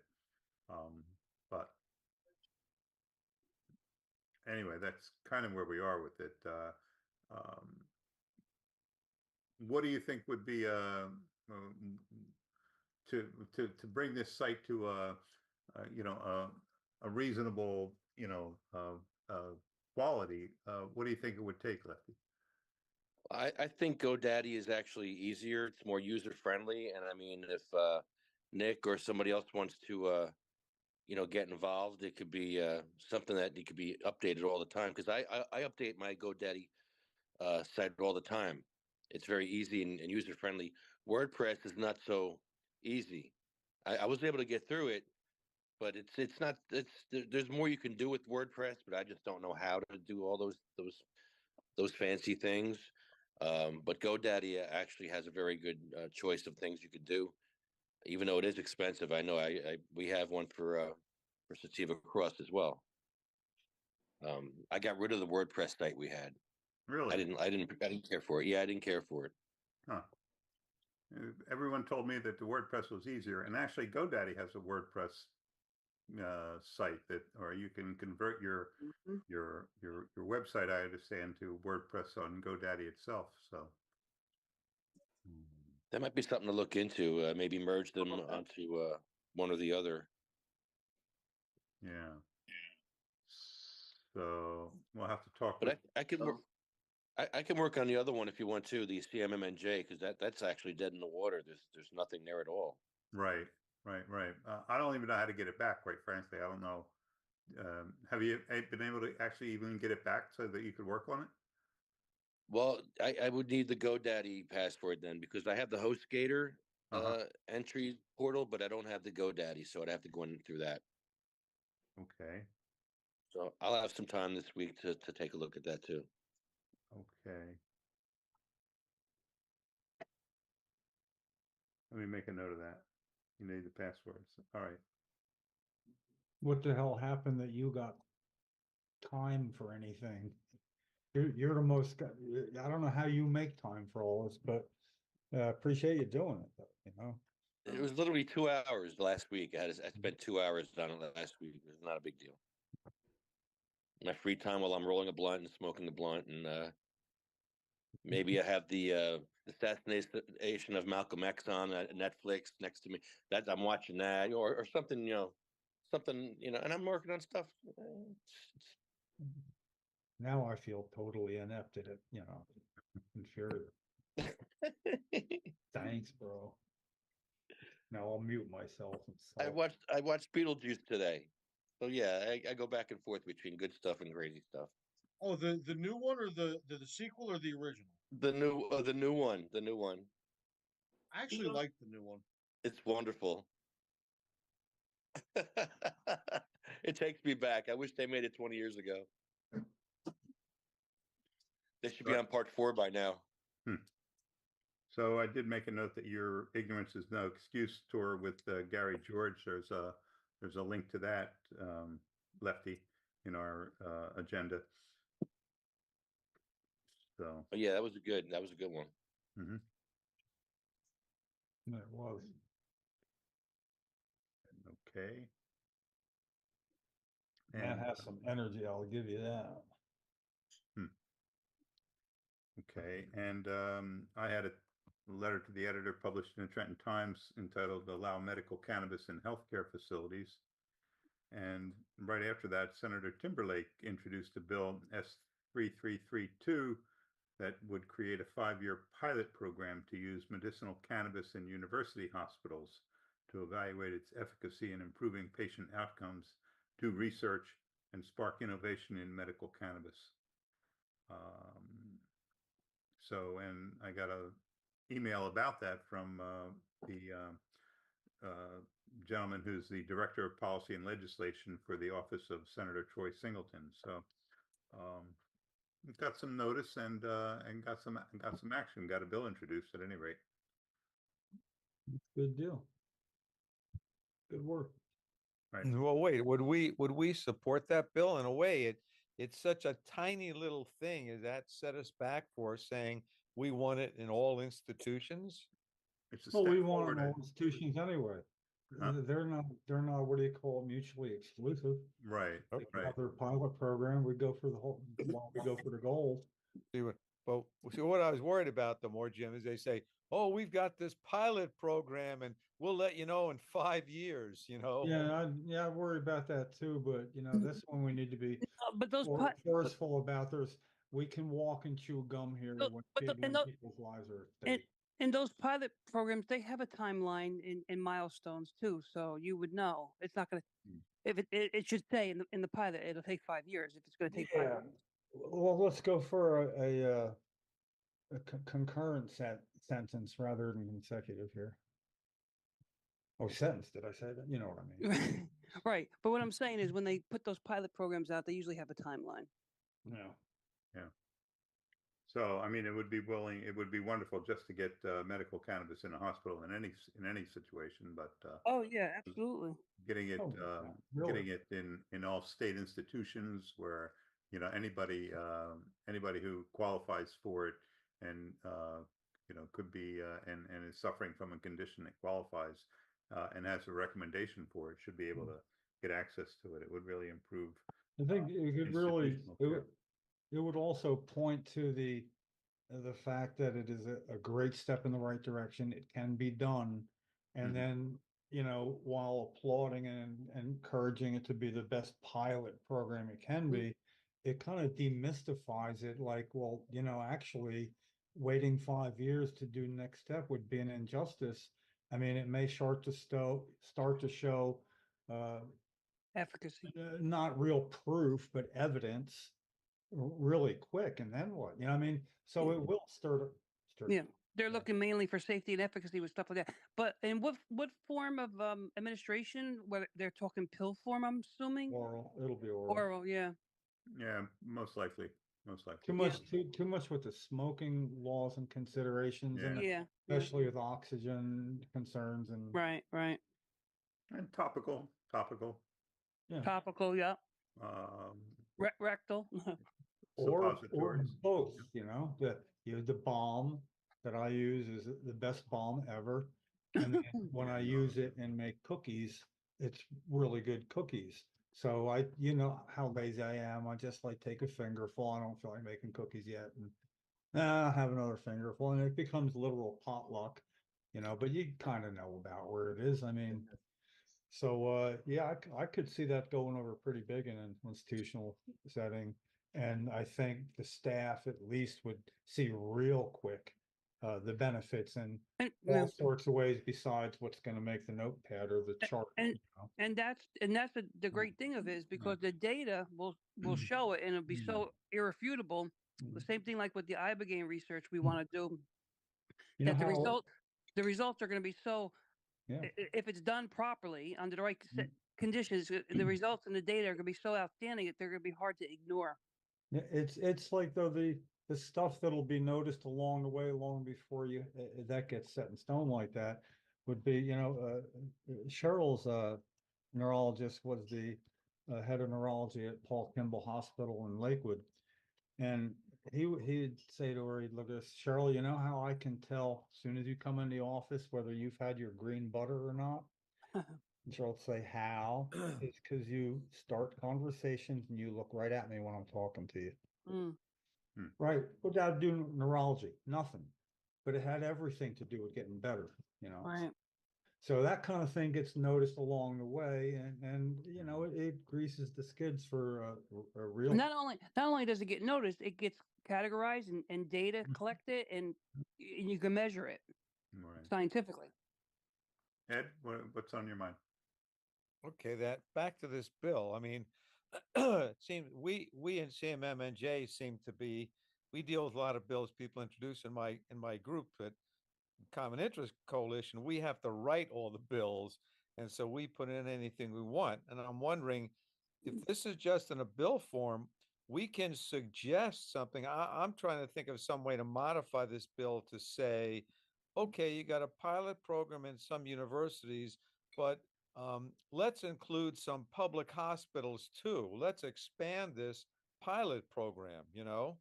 But anyway, that's kind of where we are with it. What do you think would be to bring this site to a reasonable quality? What do you think it would take, Lefty? I think GoDaddy is actually easier. It's more user friendly, and I mean, if Nick or somebody else wants to, get involved, it could be something that it could be updated all the time. Because I update my GoDaddy site all the time. It's very easy and user friendly. WordPress is not so easy. I was able to get through it, but it's not. There's more you can do with WordPress, but I just don't know how to do all those fancy things. But GoDaddy actually has a very good choice of things you could do, even though it is expensive. I know we have one for Sativa Cross as well. I got rid of the WordPress site we had. Really? I didn't care for it. Yeah, I didn't care for it. Huh. Everyone told me that the WordPress was easier, and actually GoDaddy has a WordPress site or you can convert your website, I understand, to WordPress on GoDaddy itself. So that might be something to look into. Maybe merge them onto one or the other. Yeah. So we'll have to talk. But I can work. I can work on the other one if you want to, the CMMNJ, because that's actually dead in the water. There's nothing there at all. Right. I don't even know how to get it back, quite frankly. I don't know. Have you been able to actually even get it back so that you could work on it? Well, I would need the GoDaddy password then, because I have the HostGator entry portal, but I don't have the GoDaddy, so I'd have to go in through that. Okay. So I'll have some time this week to take a look at that too. Okay. Let me make a note of that. You need the passwords. All right. What the hell happened that you got time for anything? You're the most, I don't know how you make time for all this, but appreciate you doing it, though, It was literally 2 hours last week. I spent 2 hours on it last week. It was not a big deal. My free time while I'm rolling a blunt and smoking a blunt, and maybe I have the assassination of Malcolm X on Netflix next to me. That I'm watching that, or something, and I'm working on stuff. Now I feel totally inept at it, inferior. Thanks, bro. Now I'll mute myself. I watched Beetlejuice today, so yeah, I go back and forth between good stuff and crazy stuff. Oh, the new one or the sequel or the original? The new one. I actually like the new one. It's wonderful. It takes me back. I wish they made it 20 years ago. They should be on part 4 by now. So I did make a note that your ignorance is no excuse tour with Gary George. There's a link to that, Lefty, in our agenda. So yeah, that was a good one. Mm-hmm. It was. Okay. Man has some energy, I'll give you that. Okay, and I had letter to the editor published in the Trenton Times entitled "Allow Medical Cannabis in Healthcare Facilities." And right after that, Senator Timberlake introduced a bill S3332 that would create a 5-year pilot program to use medicinal cannabis in university hospitals to evaluate its efficacy in improving patient outcomes, do research, and spark innovation in medical cannabis. And I got an email about that from the gentleman who's the Director of Policy and Legislation for the office of Senator Troy Singleton. So got some notice and got some action. Got a bill introduced at any rate. Good deal. Good work. Right. Well, wait, would we support that bill? In a way, it's such a tiny little thing. Is that set us back for saying we want it in all institutions? It's a Well, step we want forward. them all institutions anyway. Huh? They're not, what do you call it, mutually exclusive. Right. They Right. have their pilot program, we go for the whole, well, we go for the gold. See what I was worried about, the more, Jim, is they say, "Oh, we've got this pilot program, and we'll let you know in 5 years." Yeah, I worry about that too, but this one we need to be But those forceful about. We can walk and chew gum here when people's lives are at stake. and those pilot programs, they have a timeline in milestones too, so you would know it's not going to. If it should say in the pilot, it'll take 5 years. If it's going to take 5 years. Well, let's go for a concurrent sentence rather than consecutive here. Oh, sentence, did I say that? You know what I mean. Right. But what I'm saying is when they put those pilot programs out, they usually have a timeline. Yeah. So, I mean, it would be wonderful just to get medical cannabis in a hospital in any situation, but Oh yeah, absolutely. getting it really? getting it in all state institutions where anybody who qualifies for it and could be and is suffering from a condition that qualifies and has a recommendation for it should be able to get access to it. It would really improve. I think it could institutional care. it would also point to the fact that it is a great step in the right direction. It can be done. And then, while applauding and encouraging it to be the best pilot program it can be, it kind of demystifies it like, well, actually waiting 5 years to do next step would be an injustice. I mean, it may start to show Efficacy. not real proof, but evidence really quick. And then what? I mean, so it will stir. Yeah. They're looking mainly for safety and efficacy with stuff like that. But in what form of administration? Whether they're talking pill form, I'm assuming. Oral. It'll be oral. Oral, yeah. Yeah, most likely. Too much with the smoking laws and considerations, and Yeah. especially with oxygen concerns and Right. And topical. yeah. Topical, yeah. Rectal. or Suppositories. both. The balm that I use is the best balm ever, and then when I use it and make cookies, it's really good cookies. So how lazy I am. I just take a fingerful. I don't feel like making cookies yet, and I have another fingerful, and it becomes literal potluck. But you kind of know about where it is. I mean, so yeah, I could see that going over pretty big in an institutional setting, and I think the staff at least would see real quick the benefits in all sorts of ways besides what's going to make the notepad or the chart. And that's the great thing of it is because the data will show it and it'll be so irrefutable. The same thing like with the ibogaine research we want to do. That the results are going to be so. Yeah. If it's done properly under the right conditions, the results and the data are going to be so outstanding that they're going to be hard to ignore. Yeah, it's like though the stuff that'll be noticed along the way, long before that gets set in stone like that, would be Cheryl's neurologist was the head of neurology at Paul Kimball Hospital in Lakewood, and he'd say to her, he'd look at us, Cheryl, you know how I can tell as soon as you come in the office whether you've had your green butter or not? And Cheryl would say, how? It's because you start conversations and you look right at me when I'm talking to you. Right. What did I do neurology? Nothing. but it had everything to do with getting better, you know? Right. So that kind of thing gets noticed along the way, and you know, it greases the skids for a real. Not only does it get noticed, it gets categorized and data collected, and you can measure it Right. scientifically. Ed, what's on your mind? Okay, that back to this bill. I mean, it seems we in CMMNJ seem to be we deal with a lot of bills people introduce in my group at Common Interest Coalition. We have to write all the bills, and so we put in anything we want. And I'm wondering if this is just in a bill form, we can suggest something. I'm trying to think of some way to modify this bill to say, okay, you got a pilot program in some universities, but let's include some public hospitals too. Let's expand this pilot program, you know?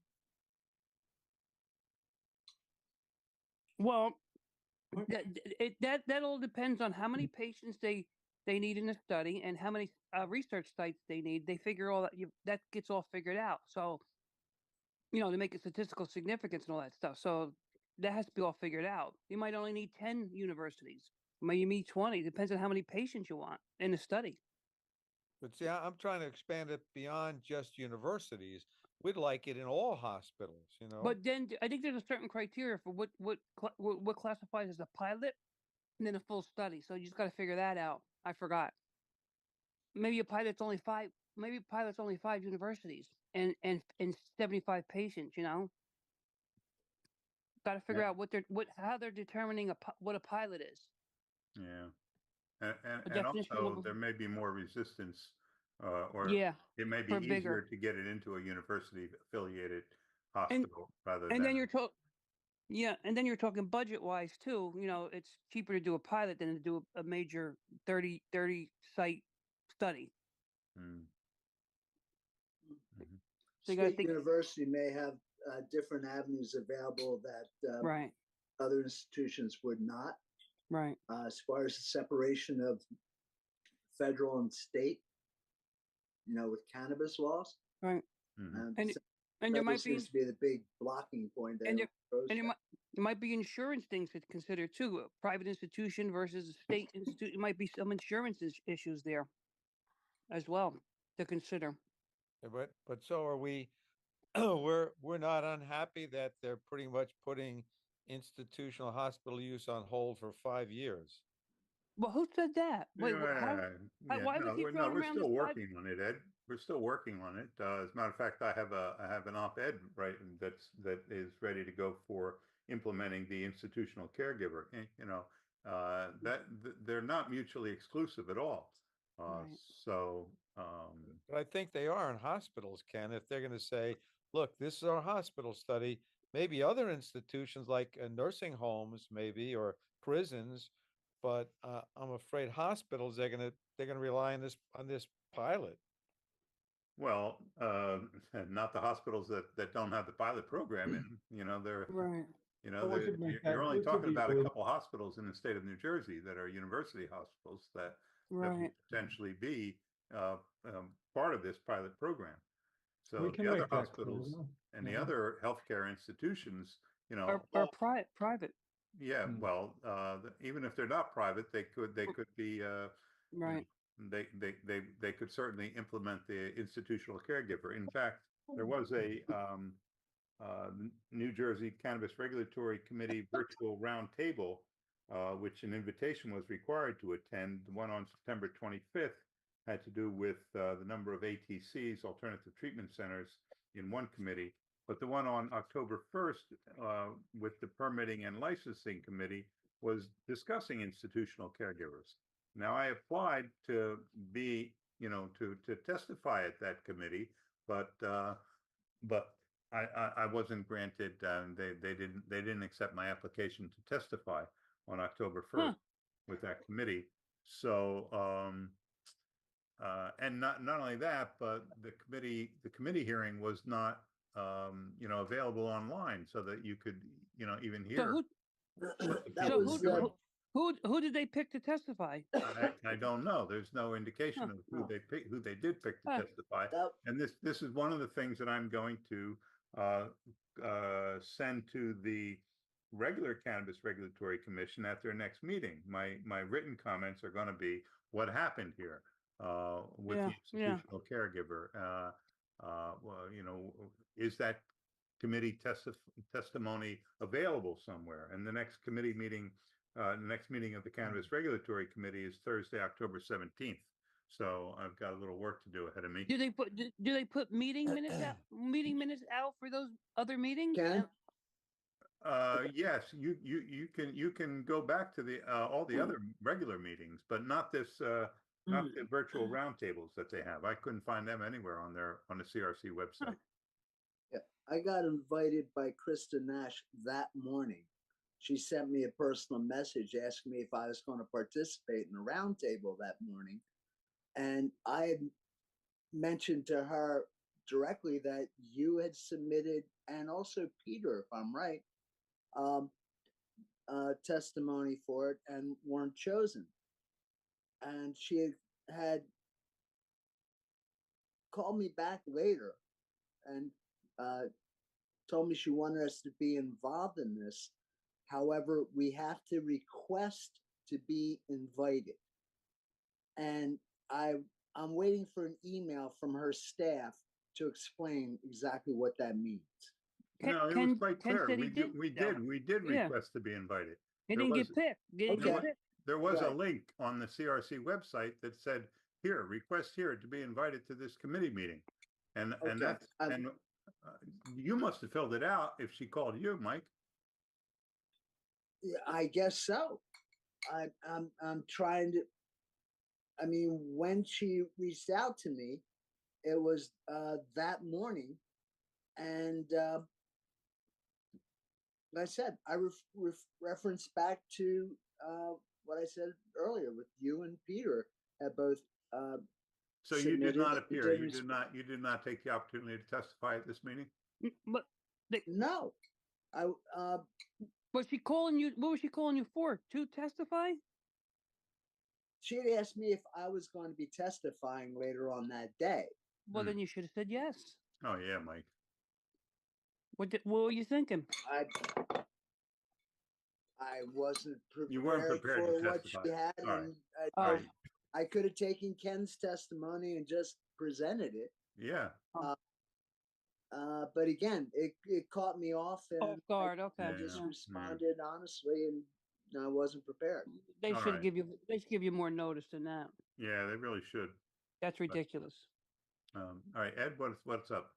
Well, that all depends on how many patients they need in the study and how many research sites they need. They figure all that that gets all figured out. So to make a statistical significance and all that stuff. So that has to be all figured out. You might only need 10 universities. Maybe you need 20. Depends on how many patients you want in the study. But see, I'm trying to expand it beyond just universities. We'd like it in all hospitals, you know? But then I think there's a certain criteria for what classifies as a pilot and then a full study. So you just got to figure that out. I forgot. Maybe a pilot's only five. Maybe a pilot's only 5 universities and 75 patients. Got to figure Yeah. out how they're determining what a pilot is. Yeah. A And definition also of there may be more resistance, or yeah, it may be for easier bigger. to get it into a university affiliated And hospital rather and than. then and then you're talking budget wise too. It's cheaper to do a pilot than to do a major 30 site study. Mm. Mhm. So you got to State think University may have different avenues available that right, other institutions would not. right. As far as the separation of federal and state, with cannabis laws, Right. Mhm. And so and there that might be seems to be the big blocking point there. and there, with and those there might be insurance things to consider too. A private institution versus a state institute. There might be some insurance issues there as well to consider. Yeah, but so are we. We're not unhappy that they're pretty much putting institutional hospital use on hold for 5 years. Well, who said that? Wait, Yeah, yeah. why was he No, throwing we're around still this five? working on it, Ed. We're still working on it. As a matter of fact, I have an op-ed right that is ready to go for implementing the institutional caregiver. They're not mutually exclusive at all. Right. So But I think they are in hospitals, Ken, if they're going to say, look, this is our hospital study. Maybe other institutions like nursing homes, maybe, or prisons, but I'm afraid hospitals they're gonna rely on this pilot. well, not the hospitals that don't have the pilot program in. They're Right. Well, we could make you're that, only we could talking about a easily, couple hospitals in the state of New Jersey that are university hospitals that would Right. potentially be part of this pilot program. we So can the other make that clear. hospitals though. and the Yeah. other healthcare institutions, Or private. yeah, Hmm. well, even if they're not private, they could be, Right. they could certainly implement the institutional caregiver. In fact, there was a New Jersey Cannabis Regulatory Committee virtual roundtable, which an invitation was required to attend. The one on September 25th had to do with the number of ATCs, alternative treatment centers, in one committee. But the one on October 1st with the Permitting and Licensing Committee was discussing institutional caregivers. Now, I applied to be, to testify at that committee, but I wasn't granted. They didn't accept my application to testify on October 1st with that committee. So and not only that, but the committee hearing was not available online so that you could even So hear who what the that so people was were doing. who did they pick to testify? I don't know. There's no indication Huh. of who they did pick to Huh. testify. that And this is one of the things that I'm going to send to the regular Cannabis Regulatory Commission at their next meeting. My written comments are going to be what happened here with the institutional caregiver. Well, you know, is that committee testimony available somewhere? And the next committee meeting, the next meeting of the Cannabis Regulatory Committee is Thursday, October 17th. So I've got a little work to do ahead of me. Do they put meeting minutes out for those other meetings? Ken? Yes, you can go back to the all the other regular meetings, but not this not the virtual roundtables that they have. I couldn't find them anywhere on the CRC website. Yeah, I got invited by Krista Nash that morning. She sent me a personal message asking me if I was going to participate in the roundtable that morning. And I had mentioned to her directly that you had submitted, and also Peter, if I'm right, testimony for it and weren't chosen. And she had called me back later and told me she wanted us to be involved in this. However, we have to request to be invited. And I'm waiting for an email from her staff to explain exactly what that means. No, it was quite Ken clear. said he We did Yeah. request to be invited. He There didn't was- get picked. Didn't Okay. get picked. There was a Right. link on the CRC website that said, "Here, request here to be invited to this committee meeting," and Okay. that's and you must have filled it out if she called you, Mike. Yeah, I guess so. I'm trying to. I mean, when she reached out to me, it was that morning, and like I said, I referenced back to what I said earlier with you and Peter had both. So you did not submitted, appear. You didn't did not take the opportunity to testify at this meeting. But No, I was she calling you? What was she calling you for? To testify? she had asked me if I was going to be testifying later on that day. Well, then you should have said yes. Oh yeah, Mike. What were you thinking? I wasn't prepared, You weren't prepared to for what testify. she had, All right. and All right. I could have taken Ken's testimony and just presented it. Yeah. But again, it caught me off, and Off guard. Okay. I just Yeah. responded honestly, and I wasn't prepared. They All should right. give you. They should give you more notice than that. Yeah, they really should. That's ridiculous. All right, Ed, what's up?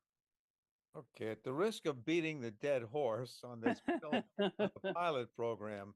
Okay, at the risk of beating the dead horse on this pilot program,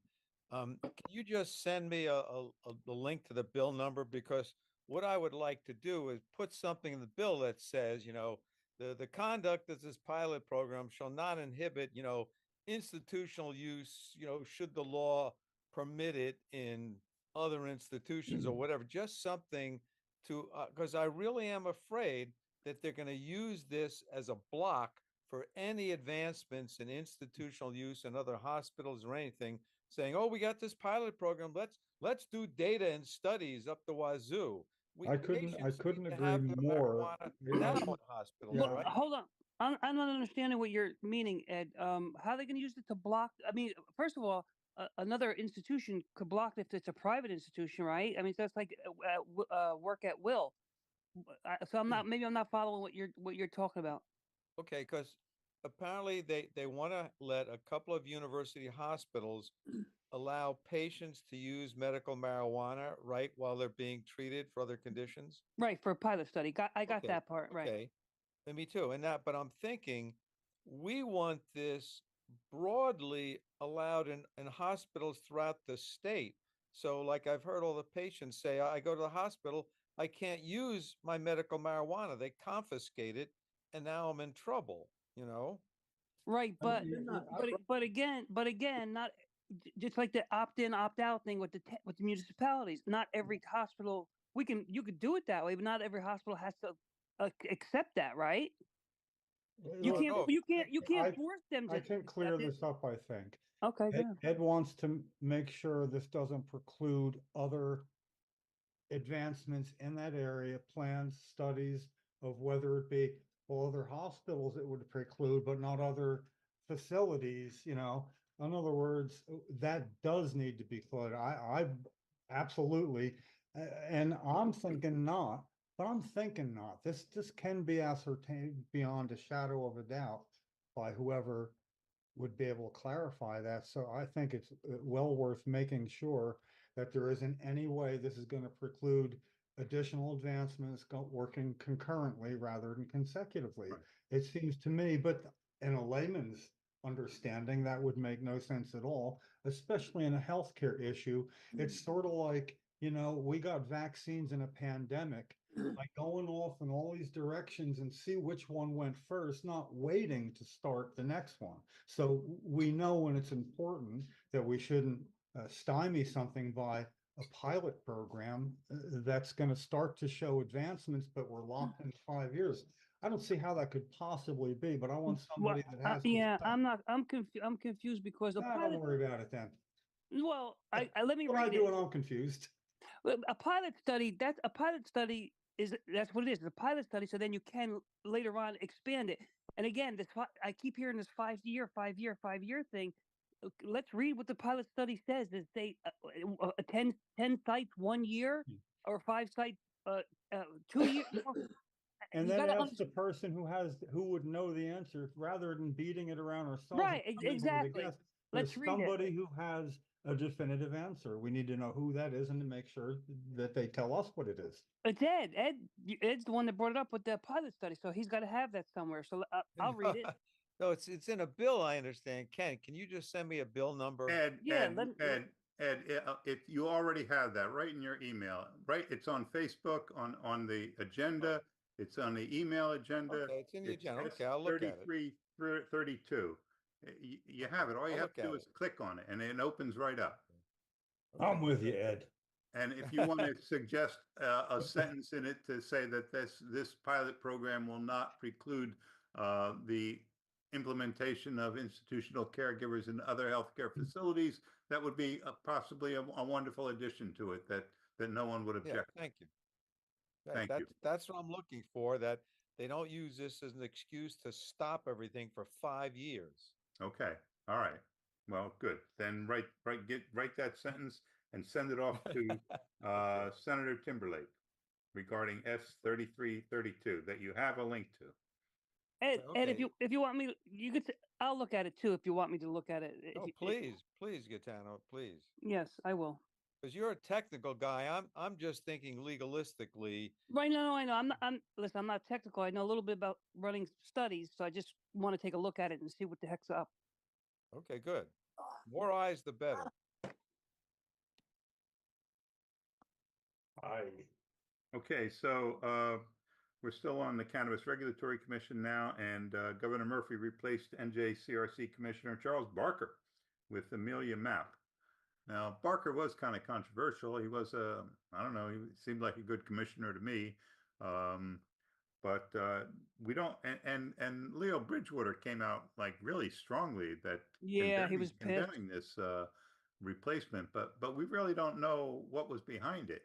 can you just send me the link to the bill number? Because what I would like to do is put something in the bill that says, you know, the conduct of this pilot program shall not inhibit, you know, institutional use, you know, should the law permit it in other institutions or whatever, just something to, because I really am afraid that they're going to use this as a block for any advancements in institutional use in other hospitals or anything, saying, "Oh, we got this pilot program. Let's do data and studies up the wazoo." I couldn't Patients need to agree have their more. marijuana now in hospitals, Yeah. right? Hold on. I'm not understanding what you're meaning, Ed. How are they going to use it to block? I mean, first of all, another institution could block if it's a private institution, right? I mean, that's like work at will. So maybe I'm not following what you're talking about. Okay, because apparently they want to let a couple of university hospitals allow patients to use medical marijuana, right, while they're being treated for other conditions. Right, for a pilot study. I got Okay, that part right. Okay, and me too. But I'm thinking we want this broadly allowed in hospitals throughout the state. So, like I've heard all the patients say, I go to the hospital, I can't use my medical marijuana. They confiscate it, and now I'm in trouble. You know. Right, but You're not but again, not just like the opt-in, opt-out thing with the municipalities. Not every hospital you could do it that way, but not every hospital has to accept that, right? You Look, can't no, you can't I- force them to. I can clear accept it. this up, I think. Okay, Ed, good. Ed wants to make sure this doesn't preclude other advancements in that area, plans, studies of whether it be, well, other hospitals it would preclude, but not other facilities, you know. In other words, that does need to be flooded. I absolutely, and I'm thinking not, but I'm thinking not. This can be ascertained beyond a shadow of a doubt by whoever would be able to clarify that. So I think it's well worth making sure that there isn't any way this is going to preclude additional advancements working concurrently rather than consecutively. Right. It seems to me, but in a layman's understanding, that would make no sense at all, especially in a healthcare issue. It's sort of like, we got vaccines in a pandemic. By going off in all these directions and see which one went first, not waiting to start the next one. So we know when it's important that we shouldn't stymie something by a pilot program that's going to start to show advancements, but we're locked in 5 years. I don't see how that could possibly be, but I want Well, somebody that has. yeah, I'm confused because a Don't pilot. worry about it then. Well, I let me What I read do it. when I'm confused. Well, a pilot study. That's a pilot study. That's what it is. It's a pilot study. So then you can later on expand it. And again, I keep hearing this 5 year, 5 year, 5 year thing. Let's read what the pilot study says. Is they 10 sites 1 year or 5 sites uh, 2 years. And You then gotta ask the person who would know the answer rather than beating it around ourselves. Right, exactly. There's Let's read it. somebody who has a definitive answer. We need to know who that is and to make sure that they tell us what it is. It's Ed. Ed's the one that brought it up with the pilot study, so he's got to have that somewhere. So I'll read it. No, it's in a bill, I understand. Ken, can you just send me a bill number? Ed, Yeah, Ed, if you already have that right in your email, right? It's on Facebook, on the agenda. It's on the email agenda. Okay, it's in the agenda. Okay, I'll look at it. 3332. You have it. All you I'll have look to do at is click on it and it opens right up. I'm with you, Ed. And if you want to suggest a sentence in it to say that this pilot program will not preclude the implementation of institutional caregivers in other healthcare facilities, that would be possibly a wonderful addition to it that no one would Yeah, object. thank you. Thank you. That's what I'm looking for, that they don't use this as an excuse to stop everything for 5 years. Okay. All right. Well, good. Then write that sentence and send it off to Senator Timberlake regarding S3332 that you have a link to. Ed, Okay. if you want me, you could. I'll look at it too if you want me to look at it. Oh, please, Gaetano, please. Yes, I will. Because you're a technical guy. I'm just thinking legalistically. Right? No, I know. Listen. I'm not technical. I know a little bit about running studies, so I just want to take a look at it and see what the heck's up. Okay, good. More eyes, the better. Okay, so we're still on the Cannabis Regulatory Commission now, and Governor Murphy replaced NJCRC Commissioner Charles Barker with Amelia Mapp. Now, Barker was kind of controversial. He was I don't know, he seemed like a good commissioner to me. But we don't, and Leo Bridgewater came out like really strongly that he was pissed. condemning this replacement, but we really don't know what was behind it.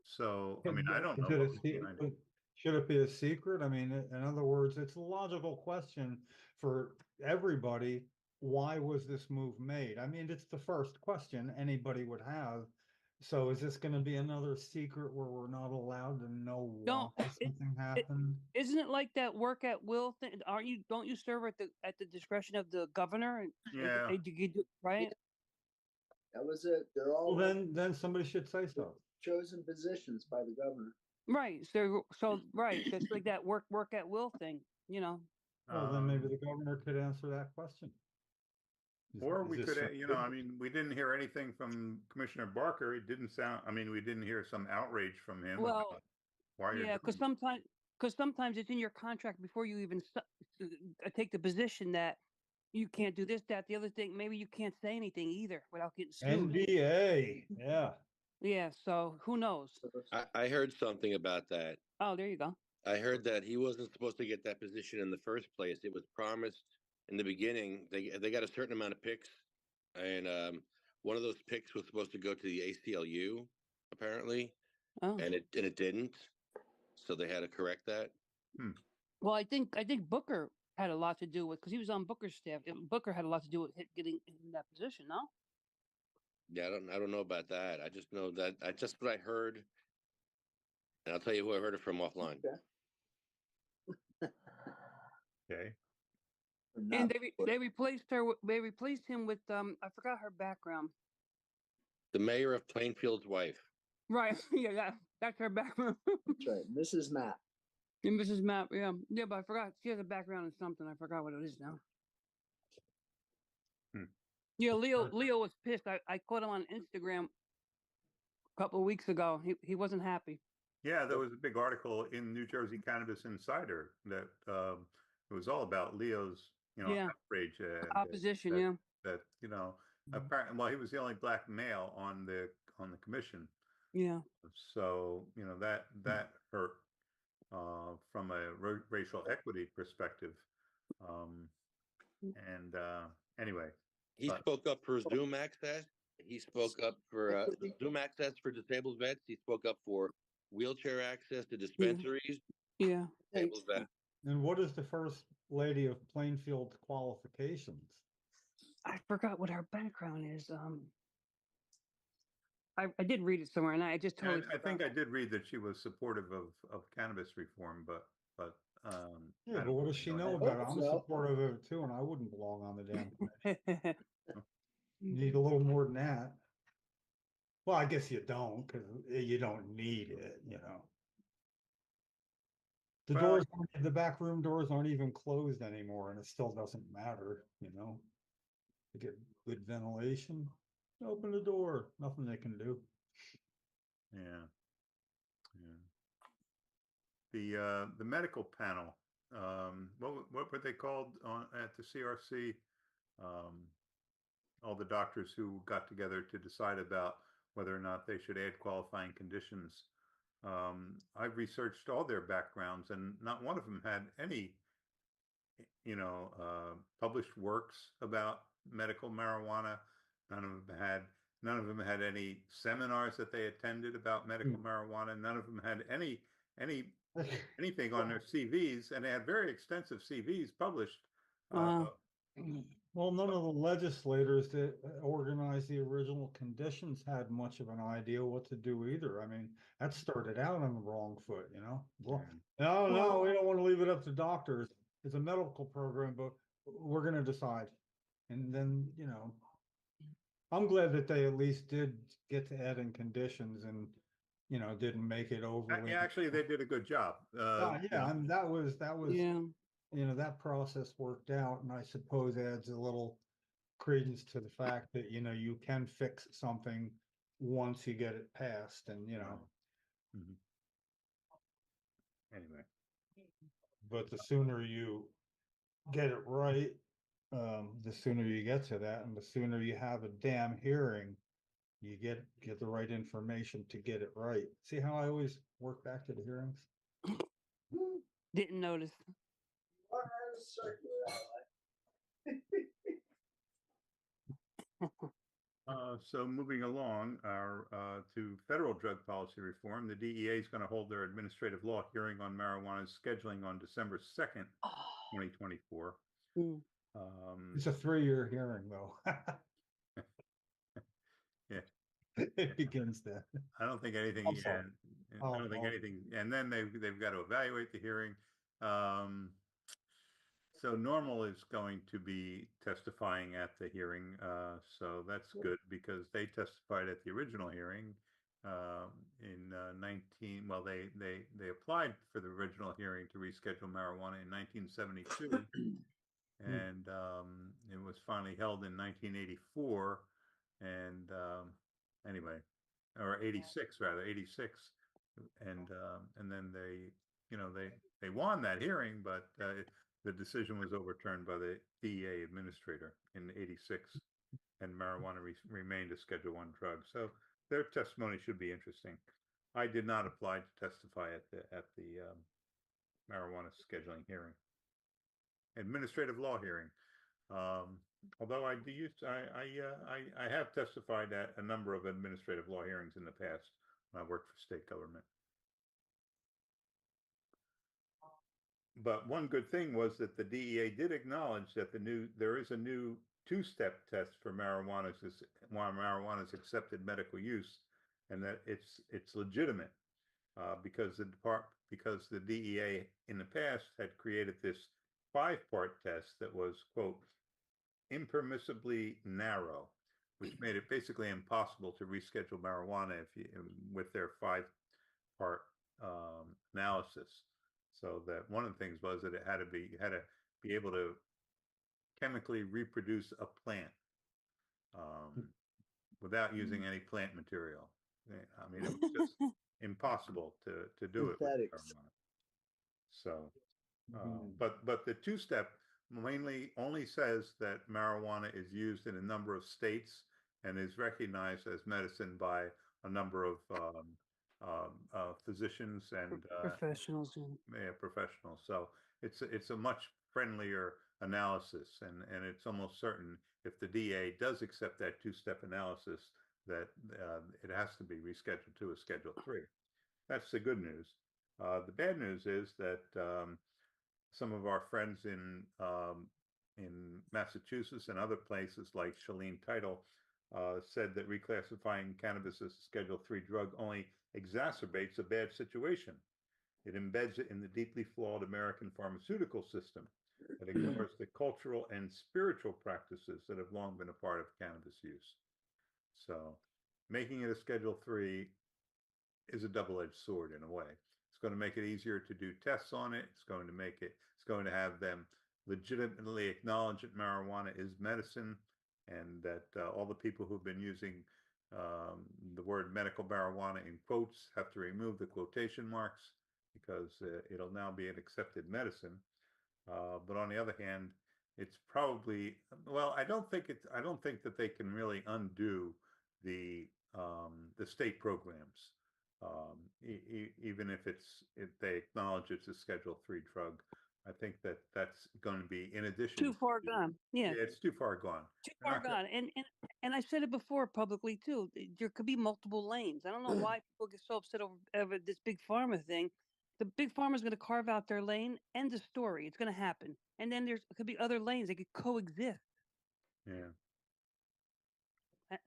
So, I mean, I don't know. What was behind it. Should it be a secret? I mean, in other words, it's a logical question for everybody. Why was this move made? I mean, it's the first question anybody would have. So is this going to be another secret where we're not allowed to know why something happened? Isn't it like that work at will thing? Don't you serve at the discretion of the governor? Yeah. Right. That was it. They're all Well, then somebody should say so. chosen positions by the governor. Right. So right. It's like that work at will thing. You know. Well, then maybe the governor could answer that question. Or we could, I mean, we didn't hear anything from Commissioner Barker. It didn't sound, I mean, we didn't hear some outrage from him. Well, why yeah, because sometimes it's in your contract before you even take the position that you can't do this, that, the other thing. Maybe you can't say anything either without getting sued. NDA, yeah. Yeah, so who knows? I heard something about that. Oh, there you go. I heard that he wasn't supposed to get that position in the first place. It was promised in the beginning. They got a certain amount of picks, and one of those picks was supposed to go to the ACLU, apparently, and it didn't. So they had to correct that. Well, I think Booker had a lot to do with, because he was on Booker's staff. Booker had a lot to do with getting in that position. No. Yeah, I don't know about that. I just know that I just what I heard, and I'll tell you who I heard it from offline. Okay. And they replaced her. They replaced him with I forgot her background. The mayor of Plainfield's wife. Right. Yeah, that's her background. That's right, Mrs. Matt. And Mrs. Mapp. Yeah, yeah, but I forgot she has a background in something. I forgot what it is now. Yeah, Leo was pissed. I caught him on Instagram a couple of weeks ago. He wasn't happy. Yeah, there was a big article in New Jersey Cannabis Insider that it was all about Leo's, Yeah. outrage and Opposition. that, Yeah. that apparently, well, he was the only black male on the commission, Yeah. so that hurt from a racial equity perspective. And anyway, He but- spoke up for Zoom access. He spoke up for Zoom access for disabled vets. He spoke up for wheelchair access to dispensaries. Yeah. Disabled vets. And what is the first lady of Plainfield qualifications? I forgot what her background is. I did read it somewhere, and I just totally. I think I did read that she was supportive of cannabis reform, but Yeah, I but what does she know about it? I'm so. supportive of it too, and I wouldn't belong on the damn committee. Need a little more than that. Well, I guess you don't, because you don't need it, The Well, doors, the back room doors aren't even closed anymore, and it still doesn't matter, To get good ventilation, open the door, nothing they can do. Yeah. The medical panel, what were they called at the CRC? All the doctors who got together to decide about whether or not they should add qualifying conditions. I've researched all their backgrounds, and not one of them had any, published works about medical marijuana. None of them had any seminars that they attended about medical marijuana. None of them had anything on their CVs, and they had very extensive CVs published. Well, none of the legislators that organized the original conditions had much of an idea what to do either. I mean, that started out on the wrong foot, Well, no, we don't want to leave it up to doctors. It's a medical program, but we're going to decide. And then, I'm glad that they at least did get to add in conditions and, didn't make it overly. Yeah, actually, they did a good job. Yeah, I mean, that was. Yeah. That process worked out, and I suppose adds a little credence to the fact that, you can fix something once you get it passed, and, Mhm. Anyway, but the sooner you get it right, the sooner you get to that, and the sooner you have a damn hearing, you get the right information to get it right. See how I always work back to the hearings? Didn't notice. so moving along, to federal drug policy reform, the DEA is going to hold their administrative law hearing on marijuana scheduling on December 2nd, 2024. Mm. It's a 3-year hearing, though. Yeah. It begins then. I don't think anything. I'm sorry. I don't think anything. And then they've got to evaluate the hearing. So Normal is going to be testifying at the hearing. So that's good because they testified at the original hearing in 19. Well, they applied for the original hearing to reschedule marijuana in 1972, and it was finally held in 1984. And anyway, or 86 rather, 86, and then they won that hearing, but the decision was overturned by the DEA administrator in '86, and marijuana remained a Schedule I drug. So their testimony should be interesting. I did not apply to testify at the marijuana scheduling hearing, administrative law hearing. Although I have testified at a number of administrative law hearings in the past when I worked for state government. But one good thing was that the DEA did acknowledge that there is a new two-step test for marijuana's accepted medical use, and that it's legitimate because the DEA in the past had created this 5-part test that was, quote, impermissibly narrow, which made it basically impossible to reschedule marijuana with their 5-part analysis. So that one of the things was that you had to be able to chemically reproduce a plant without using any plant material. I mean, it was just impossible to do it with Synthetics. marijuana. So, but the two-step mainly only says that marijuana is used in a number of states and is recognized as medicine by a number of physicians and Professionals. professionals. So it's a much friendlier analysis, and it's almost certain if the DA does accept that two-step analysis that it has to be rescheduled to a Schedule 3. That's the good news. The bad news is that some of our friends in Massachusetts and other places like Shalene Title said that reclassifying cannabis as a Schedule 3 drug only exacerbates a bad situation. It embeds it in the deeply flawed American pharmaceutical system that ignores the cultural and spiritual practices that have long been a part of cannabis use. So making it a Schedule 3 is a double-edged sword in a way. It's going to make it easier to do tests on it. It's going to have them legitimately acknowledge that marijuana is medicine, and that all the people who've been using the word medical marijuana in quotes have to remove the quotation marks because it'll now be an accepted medicine. But on the other hand, it's probably, well, I don't think that they can really undo the state programs. Even if they acknowledge it's a Schedule 3 drug, I think that's going to be in addition. Too far gone. Yeah. It's too far gone. Too far gone. And I said it before publicly too. There could be multiple lanes. I don't know why people get so upset over this big pharma thing. The big pharma is going to carve out their lane. End of story. It's going to happen. And then there could be other lanes. They could coexist. Yeah.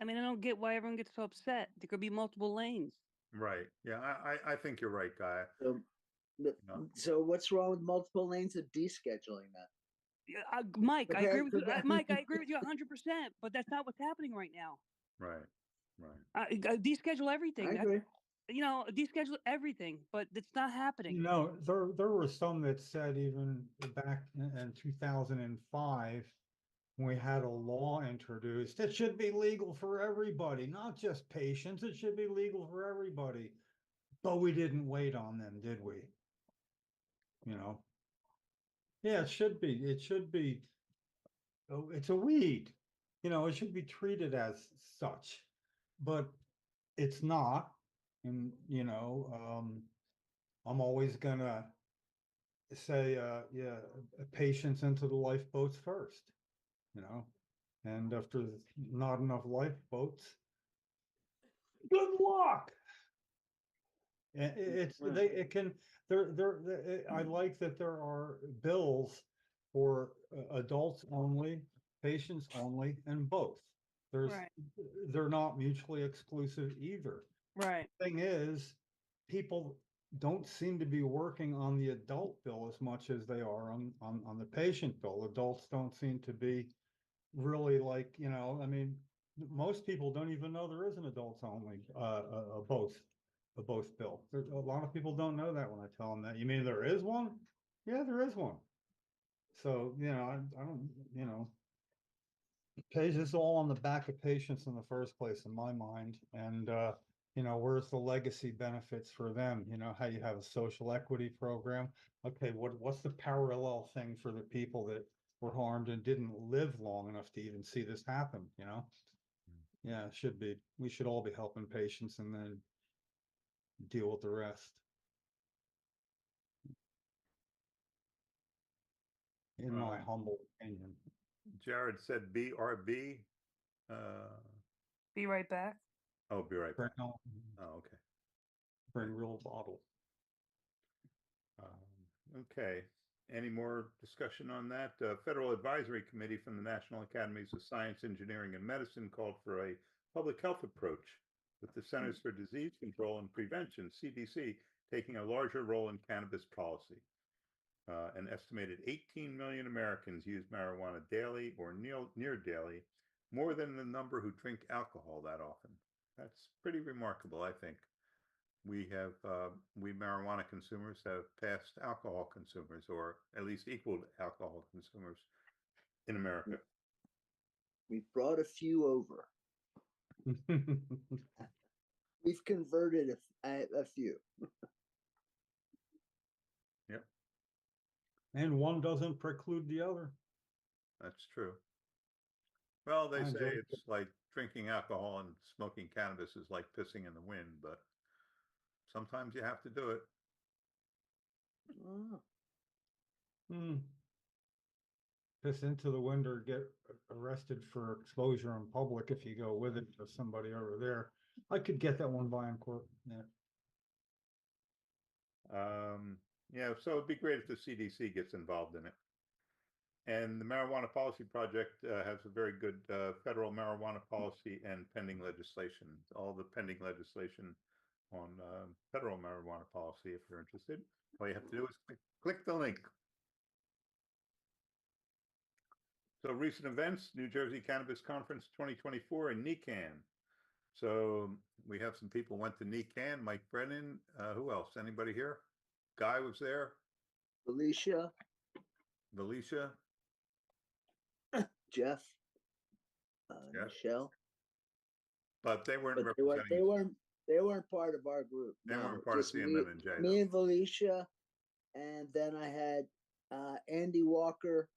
I mean, I don't get why everyone gets so upset. There could be multiple lanes. Right. Yeah, I think you're right, Guy. So what's wrong with multiple lanes of descheduling then? Mike, I agree with you. Mike, I agree with you 100%. But that's not what's happening right now. Right. Right. Deschedule everything. I agree. Deschedule everything, but it's not happening. There were some that said even back in 2005, when we had a law introduced, it should be legal for everybody, not just patients. It should be legal for everybody. But we didn't wait on them, did we? Yeah, it should be. It should be. Oh, it's a weed. It should be treated as such, but it's not. And I'm always gonna say, patients into the lifeboats first. And if there's not enough lifeboats, good luck. And I like that there are bills for adults only, patients only, and both. They're not mutually exclusive either. Right. The thing is, people don't seem to be working on the adult bill as much as they are on the patient bill. Adults don't seem to be really like, I mean, most people don't even know there is an adults only a both bill. There's a lot of people don't know that when I tell them that. You mean there is one? Yeah, there is one. So I don't this is all on the back of patients in the first place in my mind. And where's the legacy benefits for them? How you have a social equity program. Okay, what's the parallel thing for the people that were harmed and didn't live long enough to even see this happen? Yeah, it should be. We should all be helping patients and then deal with the rest. In my humble opinion. Jared said BRB. Be right back. Oh, be right back. Oh, okay. Bring real bottle. Okay. Any more discussion on that? Federal Advisory Committee from the National Academies of Science, Engineering, and Medicine called for a public health approach with the Centers for Disease Control and Prevention, CDC, taking a larger role in cannabis policy. An estimated 18 million Americans use marijuana daily or near daily, more than the number who drink alcohol that often. That's pretty remarkable, I think. We marijuana consumers have passed alcohol consumers, or at least equaled alcohol consumers in America. We brought a few over. We've converted a few. Yep, And one doesn't preclude the other. that's true. Well, they I say enjoy it. it's like drinking alcohol and smoking cannabis is like pissing in the wind, but sometimes you have to do it. Oh, Hmm. Piss into the wind or get arrested for exposure in public if you go with it to somebody over there. I could get that one by in court. Yeah. Yeah, so it'd be great if the CDC gets involved in it. And the Marijuana Policy Project has a very good federal marijuana policy and pending legislation. All the pending legislation on federal marijuana policy, if you're interested. All you have to do is click the link. So recent events, New Jersey Cannabis Conference 2024 in NECAN. So we have some people went to NECAN, Mike Brennan, who else? Anybody here? Guy was there, Alicia, Valicia, Jeff, Yeah. Michelle, but they weren't but representing. they weren't part of our group. They No, weren't part of just CMMNJ, me and Valicia, and then I had Andy Walker,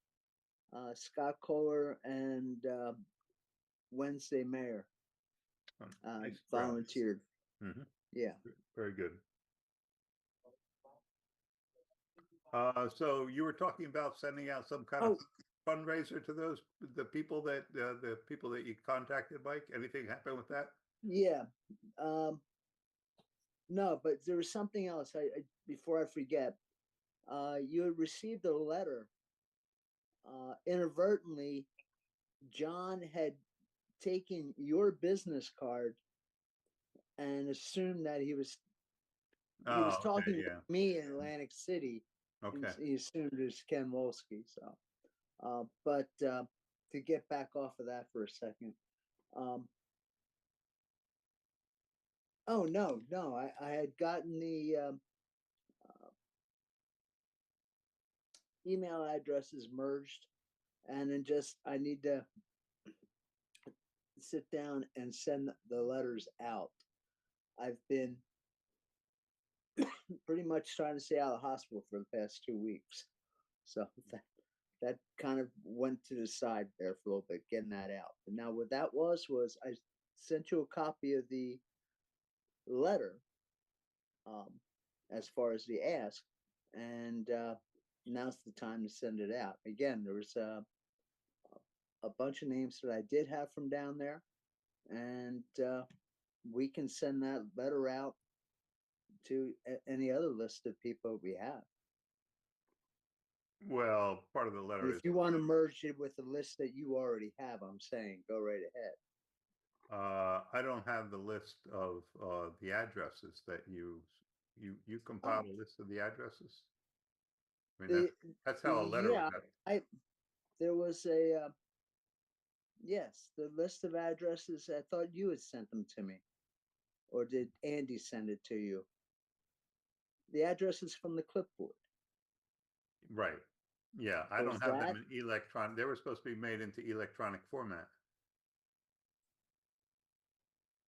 Scott Kohler, and Wednesday Mayor Nice crowd. volunteered. Mhm. Yeah. Very good. So you were talking about sending out some kind of fundraiser to the people that you contacted, Mike. Anything happen with that? Yeah. No, but there was something else. I before I forget, you had received a letter. Inadvertently, John had taken your business card and assumed that he was Oh, talking okay, yeah. to me in Atlantic City. And Okay. he assumed it was Ken Wolski. So, but to get back off of that for a second. Oh no, I had gotten the email addresses merged, and then I need to sit down and send the letters out. I've been pretty much trying to stay out of the hospital for the past 2 weeks, so that kind of went to the side there for a little bit, getting that out. But now what that was I sent you a copy of the letter, as far as the ask, and now's the time to send it out. Again, there was a bunch of names that I did have from down there, and we can send that letter out to any other list of people we have. Well, part of the letter And if you want to merge it with the list that you already have, I'm saying go right ahead. I don't have the list of the addresses that you compiled a list of the addresses. I mean, that's how a letter Yeah, was. there was a yes, the list of addresses. I thought you had sent them to me, or did Andy send it to you? The addresses from the clipboard. Right. Yeah, I Was don't have them that- in electronic. They were supposed to be made into electronic format.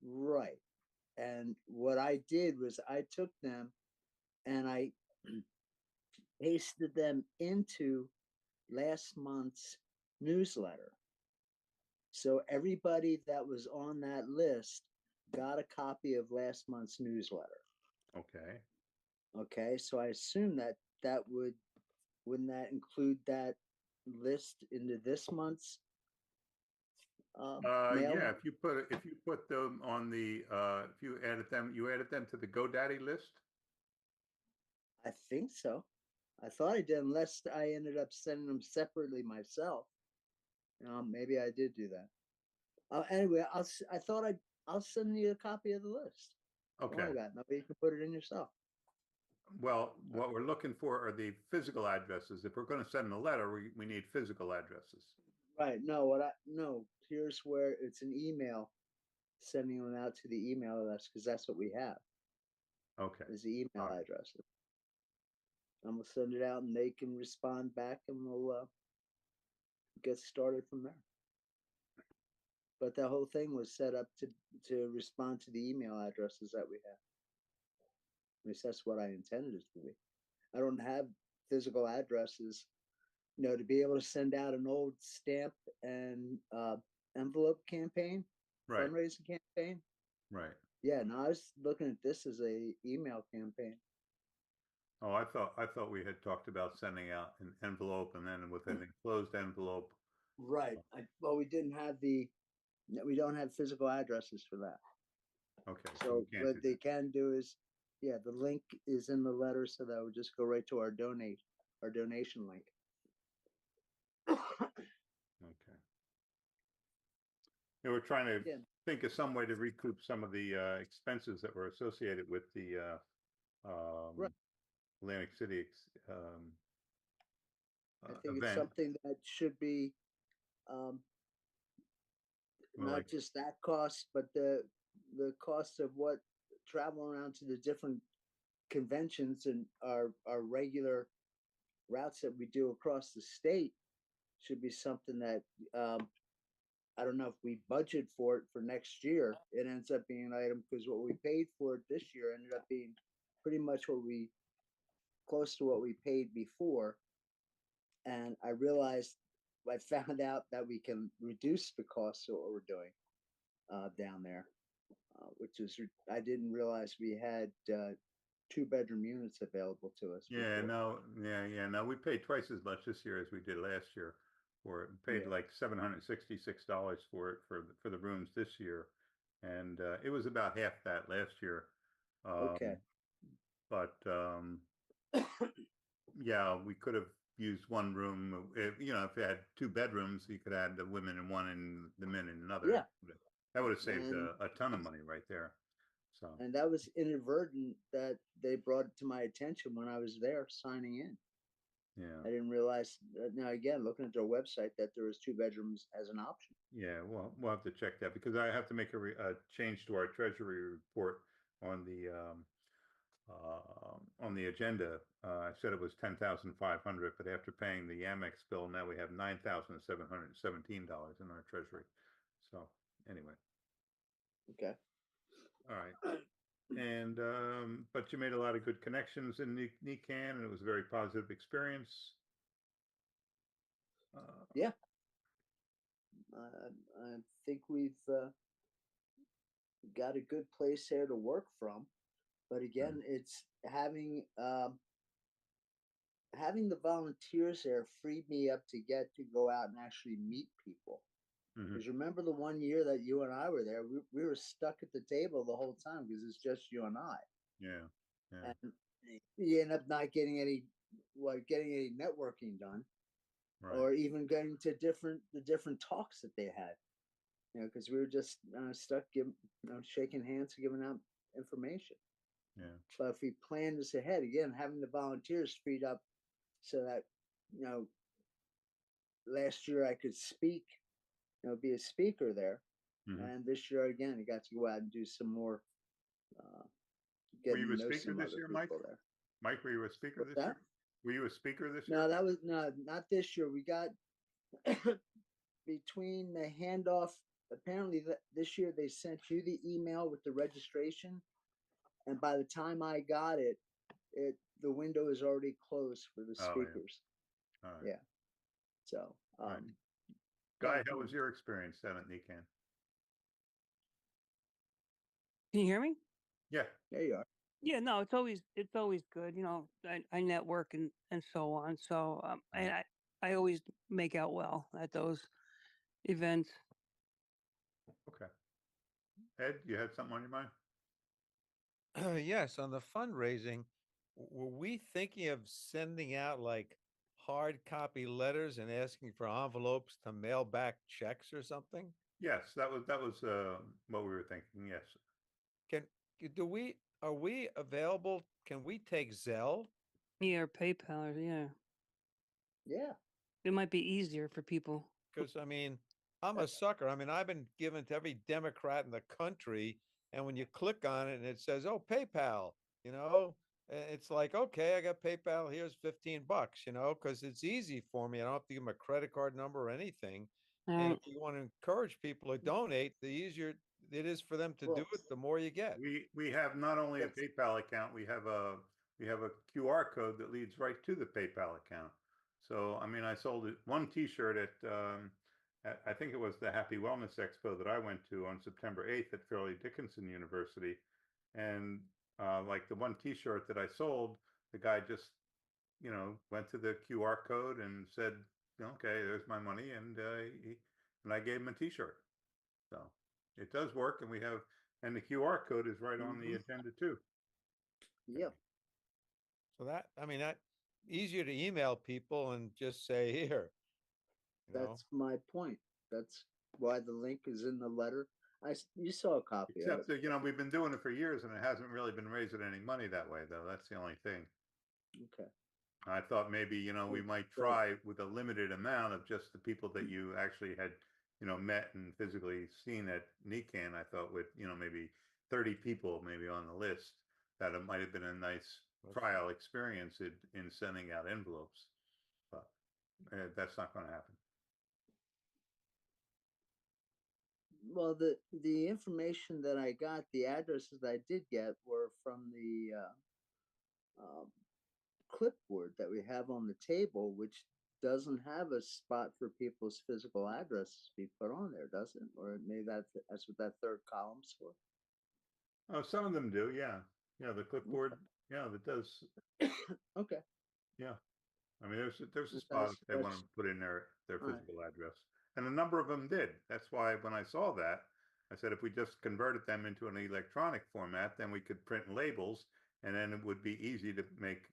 Right. And what I did was I took them and I pasted them into last month's newsletter. So everybody that was on that list got a copy of last month's newsletter. Okay. Okay, so I assume that wouldn't that include that list into this month's mail? Yeah, if you put them on the if you added them to the GoDaddy list. I think so. I thought I did, unless I ended up sending them separately myself. Maybe I did do that. Anyway, I'll send you a copy of the list. Don't Okay. worry about it. Maybe you can put it in yourself. Well, what we're looking for are the physical addresses. If we're going to send a letter, we need physical addresses. Right. No, here's where it's an email, sending them out to the email address, because that's what we have, Okay. is the email All right. address. I'm gonna send it out and they can respond back and we'll get started from there. But the whole thing was set up to respond to the email addresses that we have. At least that's what I intended it to be. I don't have physical addresses, to be able to send out an old stamp and envelope campaign, Right. fundraising campaign. Right. Yeah, no, I was looking at this as a email campaign. Oh, I thought we had talked about sending out an envelope and then with an enclosed envelope. Right. Well, we don't have physical addresses for that. Okay. So we can't what do they that. can do is, yeah, the link is in the letter, so that would just go right to our donation link. Okay. Yeah, we're trying to Yeah. think of some way to recoup some of the expenses that were associated with the Right. Atlantic City I think it's event. something that should be um, Well, not like, just that cost, but the cost of what travel around to the different conventions and our regular routes that we do across the state should be something that I don't know if we budget for it for next year. It ends up being an item because what we paid for it this year ended up being pretty much close to what we paid before. And I found out that we can reduce the cost of what we're doing down there, which is, I didn't realize we had 2-bedroom units available to us. yeah, before. no, yeah. No, we paid twice as much this year as we did last year for it. We paid Yeah. like $766 for it for the rooms this year, and it was about half that last year. Okay. But yeah, we could have used one room. If you had 2 bedrooms, you could add the women in one and the men in another. Yeah. That would have saved And- a ton of money right there. So And that was inadvertent that they brought it to my attention when I was there signing in. yeah. I didn't realize now again, looking at their website, that there was 2 bedrooms as an option. Yeah, well, we'll have to check that because I have to make a change to our treasury report on the agenda. I said it was 10,500, but after paying the Amex bill, now we have $9,717 in our treasury. So anyway, Okay. all right. And but you made a lot of good connections in NECAN, and it was a very positive experience. Yeah. I think we've got a good place there to work from, but again, it's having the volunteers there freed me up to go out and actually meet people. Mhm. Because remember the one year that you and I were there, we were stuck at the table the whole time because it's just you and I. Yeah, yeah, And you end up not getting any networking done, right. or even getting to the different talks that they had. Because we were just stuck shaking hands and giving out information. Yeah, But if we plan this ahead, again, having the volunteers freed up so that, last year I could speak, be a speaker there. Mhm. And this year, again, I got to go out and do some more, Were getting you a to know speaker some this other year, people Mike? there. Mike, were you a speaker What's this that? year? Were you a speaker this year? No, not this year. We got between the handoff. Apparently, this year they sent you the email with the registration, and by the time I got it, the window is already closed for the Oh, yeah. speakers. All right. Yeah. So, Right. yeah. Guy, how was your experience down at NECAN? Can you hear me? Yeah. There you are. Yeah, no, it's always good. I network and so on. So I always make out well at those events. Okay. Ed, you had something on your mind? Yes, on the fundraising, were we thinking of sending out like hard copy letters and asking for envelopes to mail back checks or something? Yes, that was what we were thinking. Yes. Can are we available? Can we take Zelle? Yeah, or PayPal, or yeah. Yeah. It might be easier for people. Because I mean, I'm a sucker. I mean, I've been given to every Democrat in the country, and when you click on it and it says, "Oh, PayPal," it's like, okay, I got PayPal. Here's $15, because it's easy for me. I don't have to give them a credit card number or anything. All And right. if you want to encourage people to donate, the easier it is for them to do Well, it, the more you get. We have not only a That's- PayPal account, we have a QR code that leads right to the PayPal account. So I mean, I sold one T-shirt at I think it was the Happy Wellness Expo that I went to on September 8th at Fairleigh Dickinson University, and like the one T-shirt that I sold, the guy just went to the QR code and said, okay, there's my money, and I gave him a T-shirt. So it does work, and the QR code is right on the agenda too. Yep. So I mean, that easier to email people and just say here. That's my point. That's why the link is in the letter. You saw a copy of Except it. that, we've been doing it for years and it hasn't really been raising any money that way, though. That's the only thing. Okay. I thought maybe, we might try with a limited amount of just the people that you actually had, met and physically seen at NECAN. I thought with, maybe 30 people maybe on the list, that it might have been a nice trial experience in sending out envelopes. But that's not going to happen. Well, the information that I got, the addresses I did get were from the clipboard that we have on the table, which doesn't have a spot for people's physical addresses to be put on there, does it? Or maybe that's what that third column's for. Oh, some of them do, yeah. Yeah, the clipboard, yeah, that does. Okay. Yeah. I mean, there's a spot That's- if they want to that's- put in their all right. physical address, and a number of them did. That's why when I saw that, I said if we just converted them into an electronic format, then we could print labels, and then it would be easy to make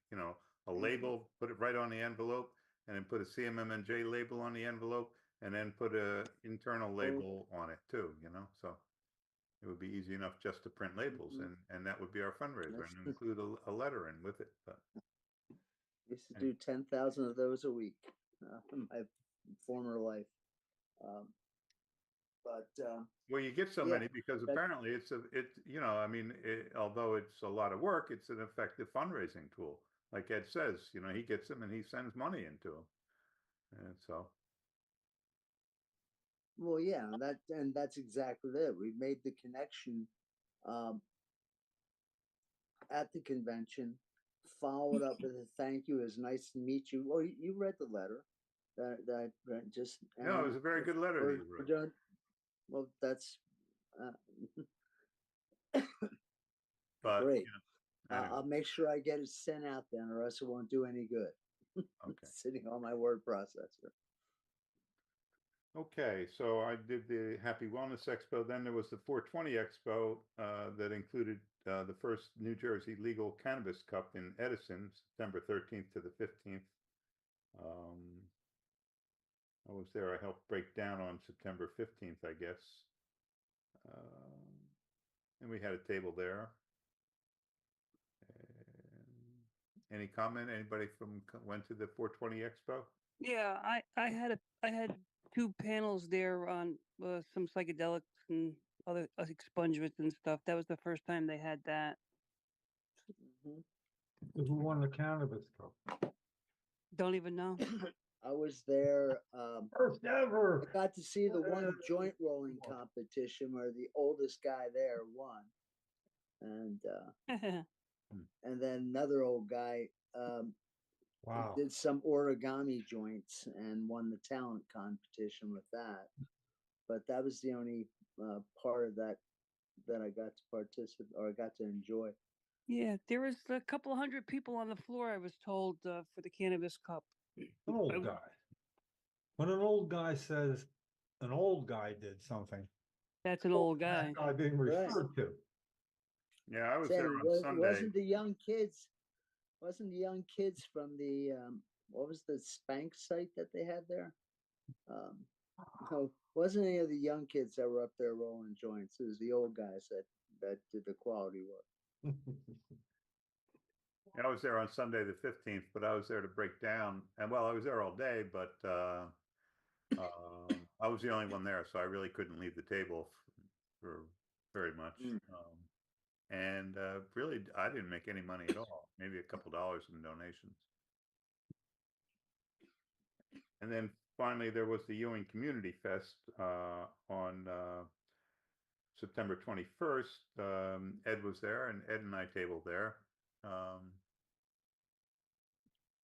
a label, put it right on the envelope, and then put a CMMNJ label on the envelope, and then put a internal label on it too. So it would be easy enough just to print labels, and that would be our fundraiser, and include a letter in with it. But Used to do 10,000 of those a week in my former life. well, you get so yeah, many because apparently I mean, although it's a lot of work, it's an effective fundraising tool. Like Ed says, he gets them and he sends money into them, and so. well, yeah, that's exactly it. We made the connection at the convention, followed up with a thank you. It was nice to meet you. Well, you read the letter that I just. No, it was a very good letter that you we're wrote. done. Well, that's But great. anyway, I'll make sure I get it sent out then, or else it won't do any good. okay. Sitting on my word processor. Okay, so I did the Happy Wellness Expo. Then there was the 420 Expo that included the first New Jersey Legal Cannabis Cup in Edison, September 13th to the 15th. I was there. I helped break down on September 15th, I guess. And we had a table there. Any comment? Anybody went to the 420 Expo? Yeah, I had 2 panels there on some psychedelics and other expungements and stuff. That was the first time they had that. Who won the cannabis cup? Don't even know. I was there. First ever. I got to see the one joint rolling competition where the oldest guy there won, and then another old guy Wow. did some origami joints and won the talent competition with that. But that was the only part of that I got to participate or I got to enjoy. Yeah, there was a couple hundred people on the floor, I was told, for the Cannabis Cup. An old guy. When an old guy says an old guy did something, That's an old guy. that guy being referred to. Yeah, I was Saying there on Sunday. wasn't the young kids wasn't the young kids from the what was the Spank site that they had there? No, wasn't any of the young kids that were up there rolling joints. It was the old guys that did the quality work. I was there on Sunday the 15th, but I was there to break down. And well, I was there all day, but I was the only one there, so I really couldn't leave the table for very much. And really, I didn't make any money at all. Maybe a couple dollars in donations. And then finally, there was the Ewing Community Fest on September 21st. Ed was there, and Ed and I tabled there.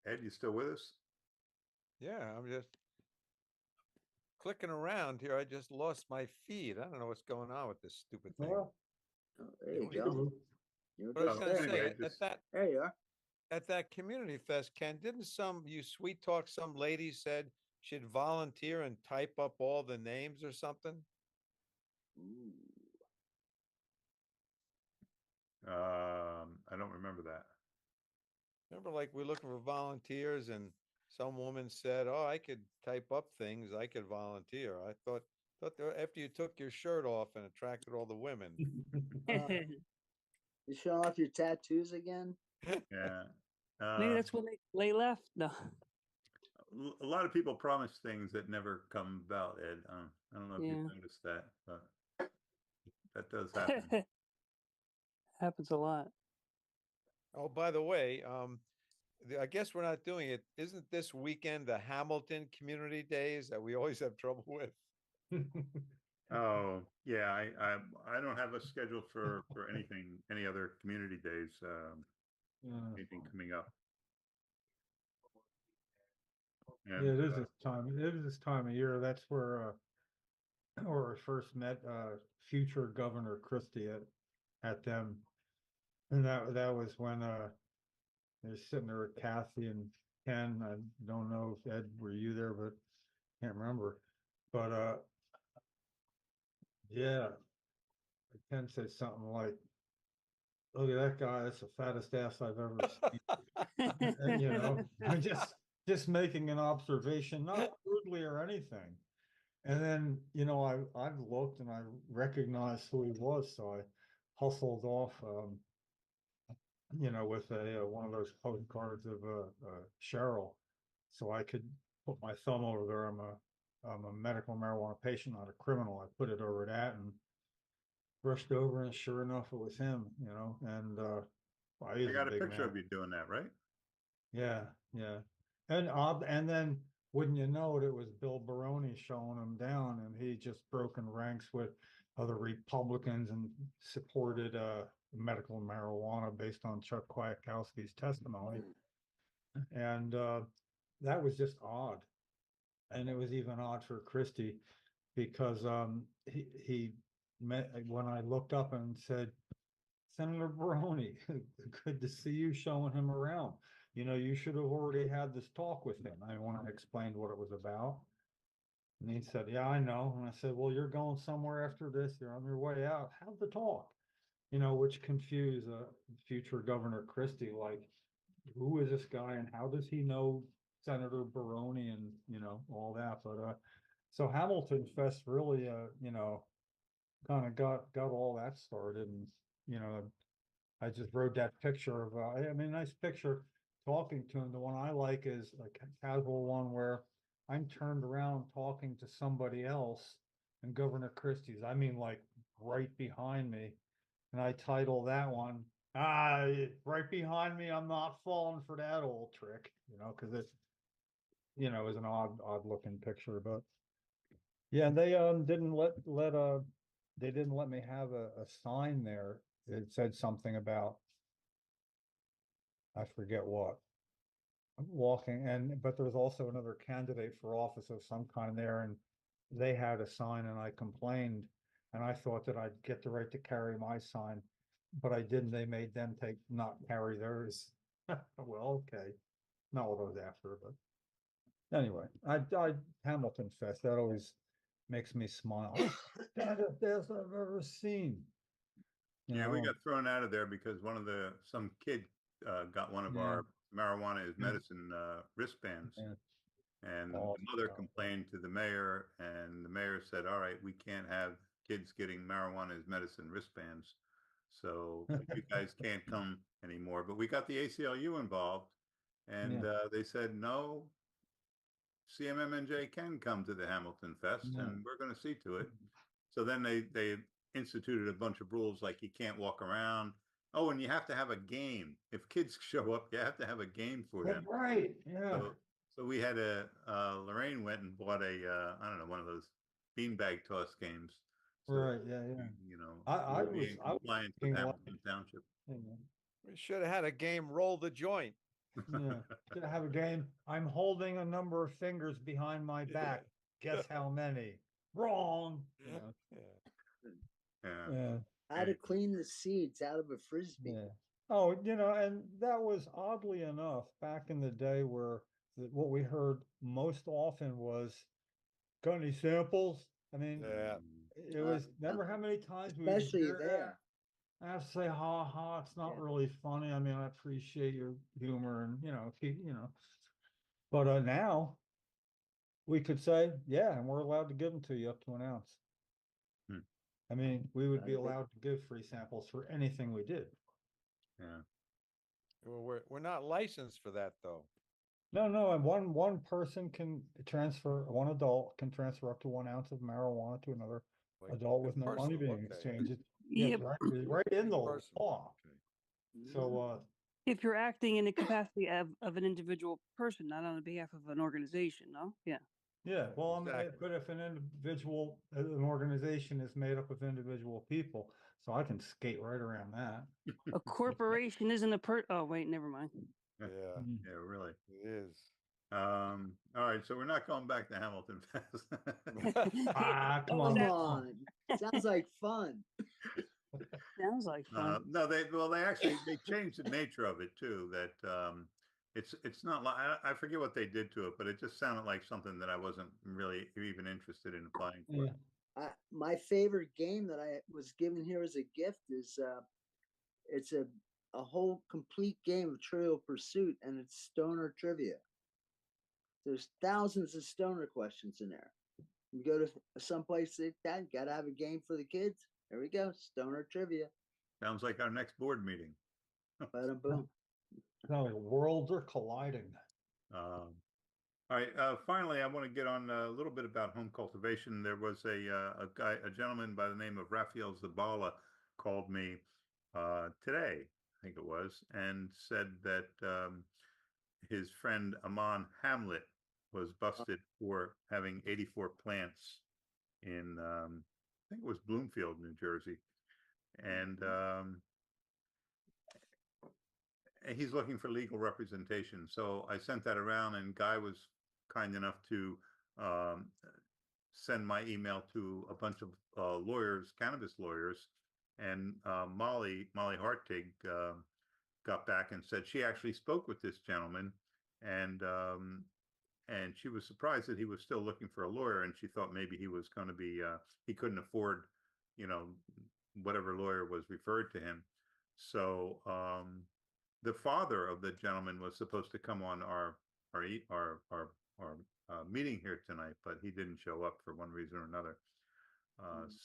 Ed, you still with us? Yeah, I'm just clicking around here. I just lost my feed. I don't know what's going on with this stupid thing. Well, Oh, there you Yeah, go. You But I were was just going to there. say, Anyway, just- There you are. at that community fest, Ken, didn't you sweet talk some lady said she'd volunteer and type up all the names or something? Ooh. I don't remember that. Remember, like, we're looking for volunteers, and some woman said, "Oh, I could type up things. I could volunteer." I thought after you took your shirt off and attracted all the women. You showing off your tattoos again? Yeah. Maybe that's when they left. No. A lot of people promise things that never come about, Ed. I don't know if Yeah. you've noticed that, but that does happen. Happens a lot. Oh, by the way, I guess we're not doing it. Isn't this weekend the Hamilton Community Days that we always have trouble with? Oh, yeah. I don't have a schedule for any other community days, anything coming up. Yeah, And, it is this time. It is this time of year. That's where I first met future Governor Christie at them, and that was when they were sitting there with Kathy and Ken. I don't know if Ed were you there, but can't remember. But yeah, Ken said something like, "Look at that guy. That's the fattest ass I've ever seen." And, you know, I'm just making an observation, not rudely or anything. And then, you know, I've looked and I recognized who he was, so I hustled off, you know, with one of those postcards of Cheryl, so I could put my thumb over there. I'm a medical marijuana patient, not a criminal. I put it over that and brushed over, and sure enough, it was him. You know, and well, he I is got a big picture man. of you doing that, right? Yeah, yeah. And then wouldn't you know it, it was Bill Baroni showing him down, and he just broken ranks with other Republicans and supported medical marijuana based on Chuck Kwiatkowski's testimony. And that was just odd. And it was even odd for Christie because he met when I looked up and said, "Senator Baroni, good to see you," showing him around. You know, you should have already had this talk with him. I want to explain what it was about. And he said, "Yeah, I know." And I said, "Well, you're going somewhere after this. You're on your way out. Have the talk." You know, which confused future Governor Christie. Like, who is this guy and how does he know Senator Baroni and, you know, all that. But so Hamilton Fest really, you know, kind of got all that started. And, you know, I just wrote that picture of, I mean, nice picture talking to him. The one I like is like a casual one where I'm turned around talking to somebody else, and Governor Christie's, I mean, like right behind me. And I title that one, right behind me. I'm not falling for that old trick, you know, because it's, you know, is an odd looking picture. But yeah, they didn't they didn't let me have a sign there. It said something about, I forget what, walking, and but there was also another candidate for office of some kind there, and they had a sign, and I complained, and I thought that I'd get the right to carry my sign, but I didn't. They made them not carry theirs. Well, okay, not what I was after, but anyway, I Hamilton Fest, that always makes me smile. That's the best I've ever seen. You Yeah, know, we got thrown out of there because some kid got one of Yeah. our marijuana is Yeah. medicine wristbands. Yeah. And Oh, the mother yeah. complained to the mayor, and the mayor said, all right, we can't have kids getting marijuana as medicine wristbands. So you guys can't come anymore. But we got the ACLU involved, and Yeah. they said, no, CMMNJ can come to the Hamilton Fest, Yeah. and we're going to see to it. So then they instituted a bunch of rules like you can't walk around. Oh, and you have to have a game. If kids show up, you have to have a game for them. Right. Yeah. So we had Lorraine went and bought I don't know, one of those beanbag toss games. So Right. Yeah. Yeah. you know, I we'll be was in I was compliance with thinking like, Hamilton Township. We should have had a game, roll the joint. yeah. Should I have a game? I'm holding a number of fingers behind my back. Guess how many? Wrong. You know? Yeah. Yeah. Yeah. How to clean the seeds out of a frisbee. Yeah. Oh, and that was oddly enough back in the day where what we heard most often was, got any samples? I mean, Yeah. it was, remember how many times we would Especially hear there. that? I have to say, ha ha, it's not Yeah. really funny. I mean, I appreciate your humor and, but now we could say, yeah, and we're allowed to give them to you up to an ounce. Hmm. I mean, we would be Okay. allowed to give free samples for anything we did. Yeah. Well, we're not licensed for that though. No, and one person can transfer, one adult can transfer up to 1 ounce of marijuana to another Like adult with a no money person, being okay. exchanged. Yeah, It's right in the Person, law. okay. So, if you're acting in the capacity of an individual person, not on behalf of an organization, no? Yeah. yeah, well, Exactly. but if an organization is made up of individual people, so I can skate right around that. A corporation isn't oh, wait, never mind. Yeah, Mm. Yeah, really. it is. All right, so we're not going back to Hamilton Fest. Ah, come Oh, on. Come that- on. Sounds like fun. Sounds like fun. No, they changed the nature of it too. That it's not like I forget what they did to it, but it just sounded like something that I wasn't really even interested in applying for. Yeah. My favorite game that I was given here as a gift is it's a whole complete game of Trivial Pursuit, and it's stoner trivia. There's thousands of stoner questions in there. You go to someplace like that, gotta have a game for the kids. There we go, stoner trivia. Sounds like our next board meeting. Bada boom. No, worlds are colliding. All right. Finally, I want to get on a little bit about home cultivation. There was a gentleman by the name of Raphael Zabala called me today, I think it was, and said that his friend Amon Hamlet was busted for having 84 plants in, I think it was Bloomfield, New Jersey, and he's looking for legal representation. So I sent that around, and Guy was kind enough to send my email to a bunch of lawyers, cannabis lawyers, and Molly Hartig got back and said she actually spoke with this gentleman, and she was surprised that he was still looking for a lawyer, and she thought maybe he was going to be he couldn't afford, whatever lawyer was referred to him. So the father of the gentleman was supposed to come on our meeting here tonight, but he didn't show up for one reason or another.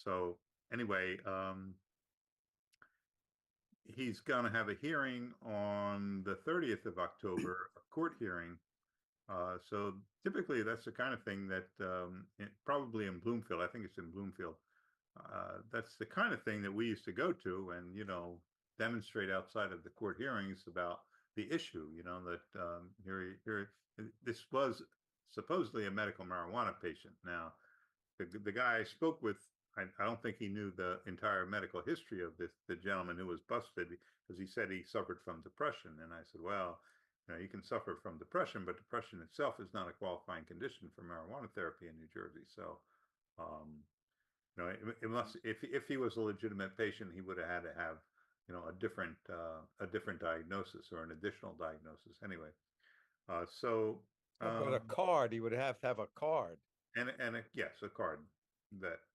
So anyway, he's going to have a hearing on the 30th of October, a court hearing. So typically that's the kind of thing that probably in Bloomfield, I think it's in Bloomfield, that's the kind of thing that we used to go to and, demonstrate outside of the court hearings about the issue, that this was supposedly a medical marijuana patient. Now, the guy I spoke with, I don't think he knew the entire medical history of the gentleman who was busted, because he said he suffered from depression. And I said, well, you can suffer from depression, but depression itself is not a qualifying condition for marijuana therapy in New Jersey. So, it must, if he was a legitimate patient, he would have had to have, a different diagnosis or an additional diagnosis. Anyway, But a card, he would have to have a card. Yes, a card.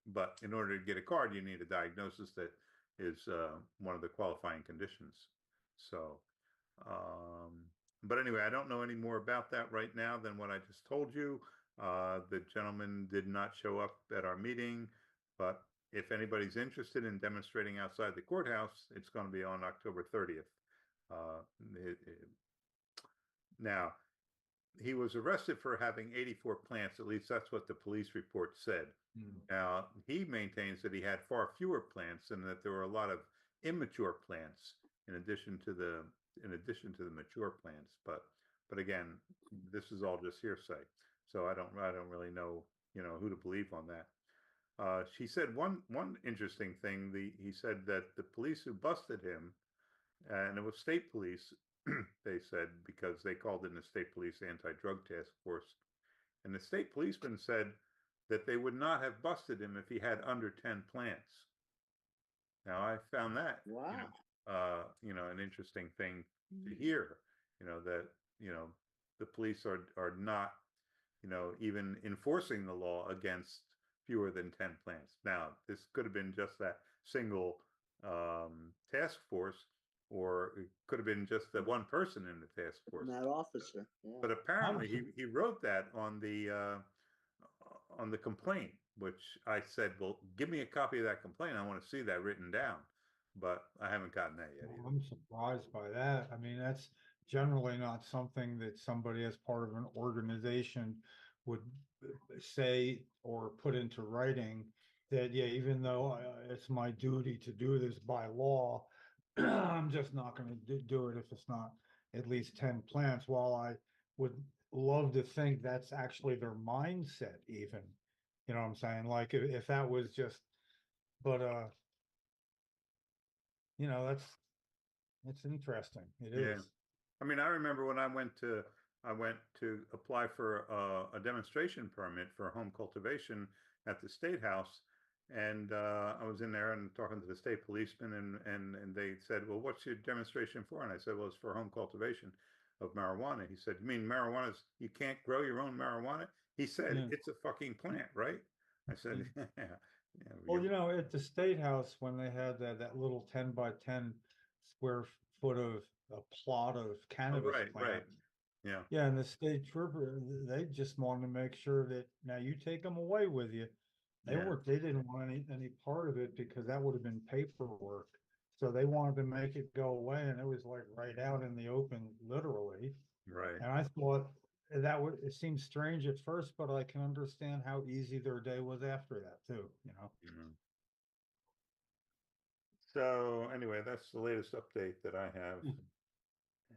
But in order to get a card, you need a diagnosis that is one of the qualifying conditions. So, But anyway, I don't know any more about that right now than what I just told you. The gentleman did not show up at our meeting, but if anybody's interested in demonstrating outside the courthouse, it's going to be on October 30th. Uh, Now, he was arrested for having 84 plants. At least that's what the police report said. Now, he maintains that he had far fewer plants and that there were a lot of immature plants in addition to the mature plants. But again, this is all just hearsay. So I don't really know, who to believe on that. She said one interesting thing. He said that the police who busted him, and it was state police, they said, because they called in the state police anti-drug task force, and the state policeman said that they would not have busted him if he had under 10 plants. Now I found that, Wow. an interesting thing to hear, that, the police are not, even enforcing the law against fewer than 10 plants. Now, this could have been just that single task force, or it could have been just the one person in the task force. And that officer. Yeah. But apparently he wrote that on the complaint, which I said, well, give me a copy of that complaint. I want to see that written down. But I haven't gotten that yet either. I'm surprised by that. I mean, that's generally not something that somebody as part of an organization would say or put into writing, that, yeah, even though it's my duty to do this by law, I'm just not going to do it if it's not at least 10 plants. While I would love to think that's actually their mindset, even, you know what I'm saying? Like if that was just, but it's interesting. It is. Yeah. I mean, I remember when I went to apply for a demonstration permit for home cultivation at the State House, and I was in there and talking to the state policeman, and they said, "Well, what's your demonstration for?" And I said, "Well, it's for home cultivation of marijuana." He said, "You mean marijuana's, you can't grow your own marijuana?" He said, Yeah. "It's a fucking plant, right?" I said, "Yeah." Well, at the State House, when they had that little 10 by 10 square foot of a plot of cannabis right, plant. right. Yeah. Yeah, and the state trooper, they just wanted to make sure that now you take them away with you. Yeah. They didn't want any part of it because that would have been paperwork. So they wanted to make it go away, and it was like right out in the open, literally. Right. And I thought it seemed strange at first, but I can understand how easy their day was after that too, Mhm. So anyway, that's the latest update that I have.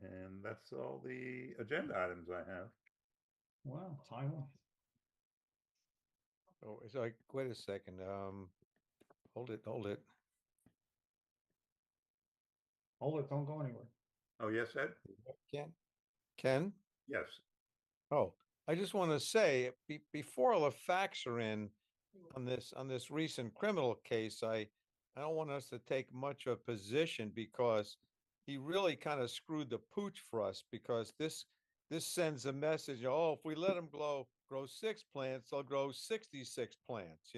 And that's all the agenda items I have. Wow, timely. Oh, it's like, wait a second. Hold it. Hold it, don't go anywhere. Oh, yes, Ed? Ken? Yes. Oh, I just want to say before all the facts are in on this recent criminal case, I don't want us to take much of a position, because he really kind of screwed the pooch for us, because this sends a message, oh, if we let him grow 6 plants, they'll grow 66 plants,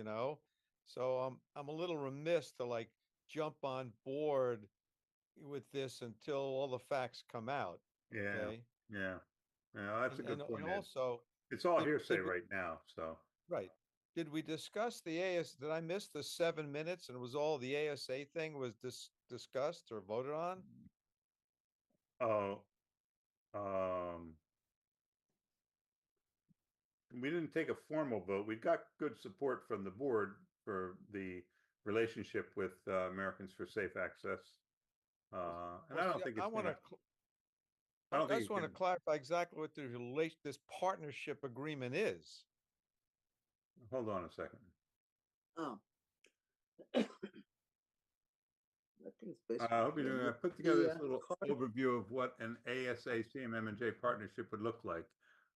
So I'm a little remiss to like jump on board with this until all the facts come out. Yeah. Okay. Yeah. Yeah, that's a good point, And Ed. also, It's all did- hearsay did we- right now, so. right. Did we discuss the did I miss the 7 minutes, and was all the ASA thing was discussed or voted on? Oh, we didn't take a formal vote. We got good support from the board for the relationship with Americans for Safe Access. And I Well, don't see, think I it's want gonna, to I don't I think just it's want to gonna, clarify exactly what this partnership agreement is. hold on a second. Oh. I think it's basically. I hope you know, I put together this the, little card. overview of what an ASA CMMNJ partnership would look like.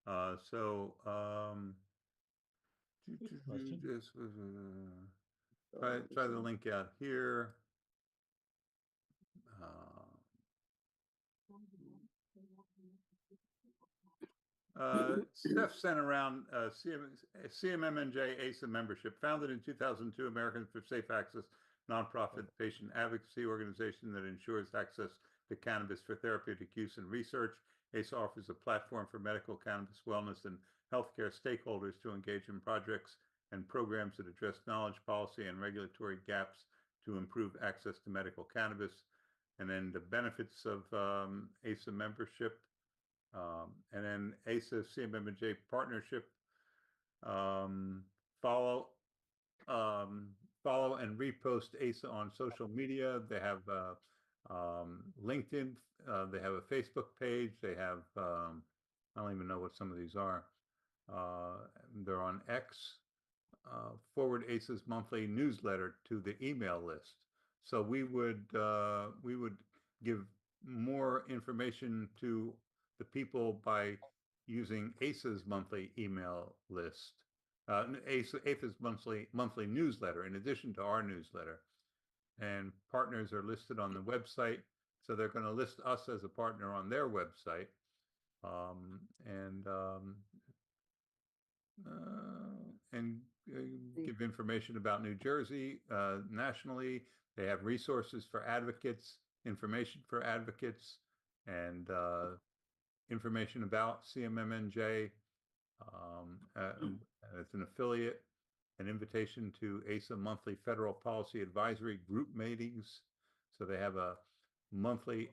Question? This was try the link out here. Steph sent around CMMNJ ASA membership, founded in 2002, Americans for Safe Access, nonprofit patient advocacy organization that ensures access to cannabis for therapeutic use and research. ASA offers a platform for medical cannabis wellness and healthcare stakeholders to engage in projects and programs that address knowledge, policy, and regulatory gaps to improve access to medical cannabis. And then the benefits of ASA membership, and then ASA CMMNJ partnership. Follow and repost ASA on social media. They have LinkedIn. They have a Facebook page. They have I don't even know what some of these are. They're on X. Forward ASA's monthly newsletter to the email list. So we would give more information to the people by using ASA's monthly email list, ASA's monthly newsletter, in addition to our newsletter. And partners are listed on the website, so they're going to list us as a partner on their website, and give information about New Jersey nationally. They have resources for advocates, information for advocates, and information about CMMNJ. It's an affiliate, an invitation to ASA monthly federal policy advisory group meetings. So they have a monthly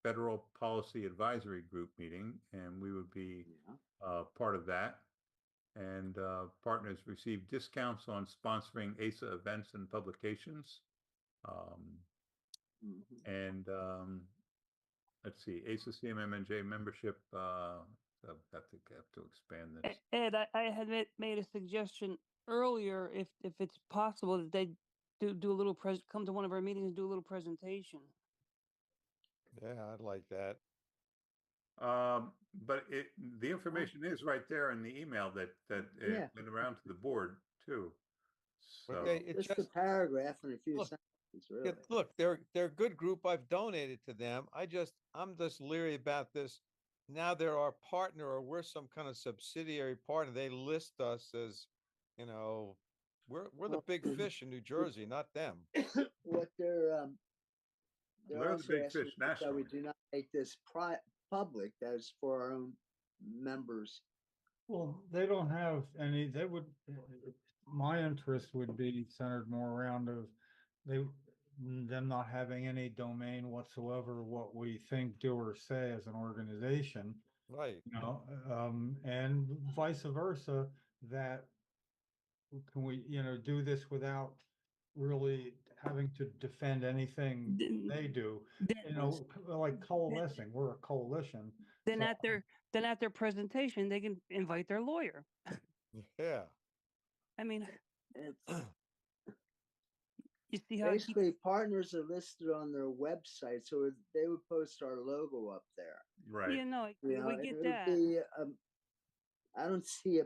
federal policy advisory group meeting, and we would be part of that. And partners receive discounts on sponsoring ASA events and publications. And let's see, ASA CMMNJ membership. I've have to expand this. Ed, I had made a suggestion earlier, if it's possible, that they do a little come to one of our meetings and do a little presentation. Yeah, I'd like that. But the information is right there in the email that it went around to the board too. So Okay, it Just a paragraph and a few Look, sentences, really. look, they're a good group. I've donated to them. I'm just leery about this. Now they're our partner, or we're some kind of subsidiary partner. They list us as, we're the Well, big fish in New Jersey, not them. What they're they're the also big asking fish is that we nationally. do not make this public, that is for our own members. Well, they don't have any, they would, my interest would be centered more around them not having any domain whatsoever, what we think, do, or say as an organization, Right. and vice versa, that can we, do this without really having to defend anything they do, like coalescing, we're a coalition. Then So- at their presentation, they can invite their lawyer. Yeah. I mean, It's you see how basically partners are listed on their website, so they would post our logo up there. Right. we And get it would that. be, I don't see a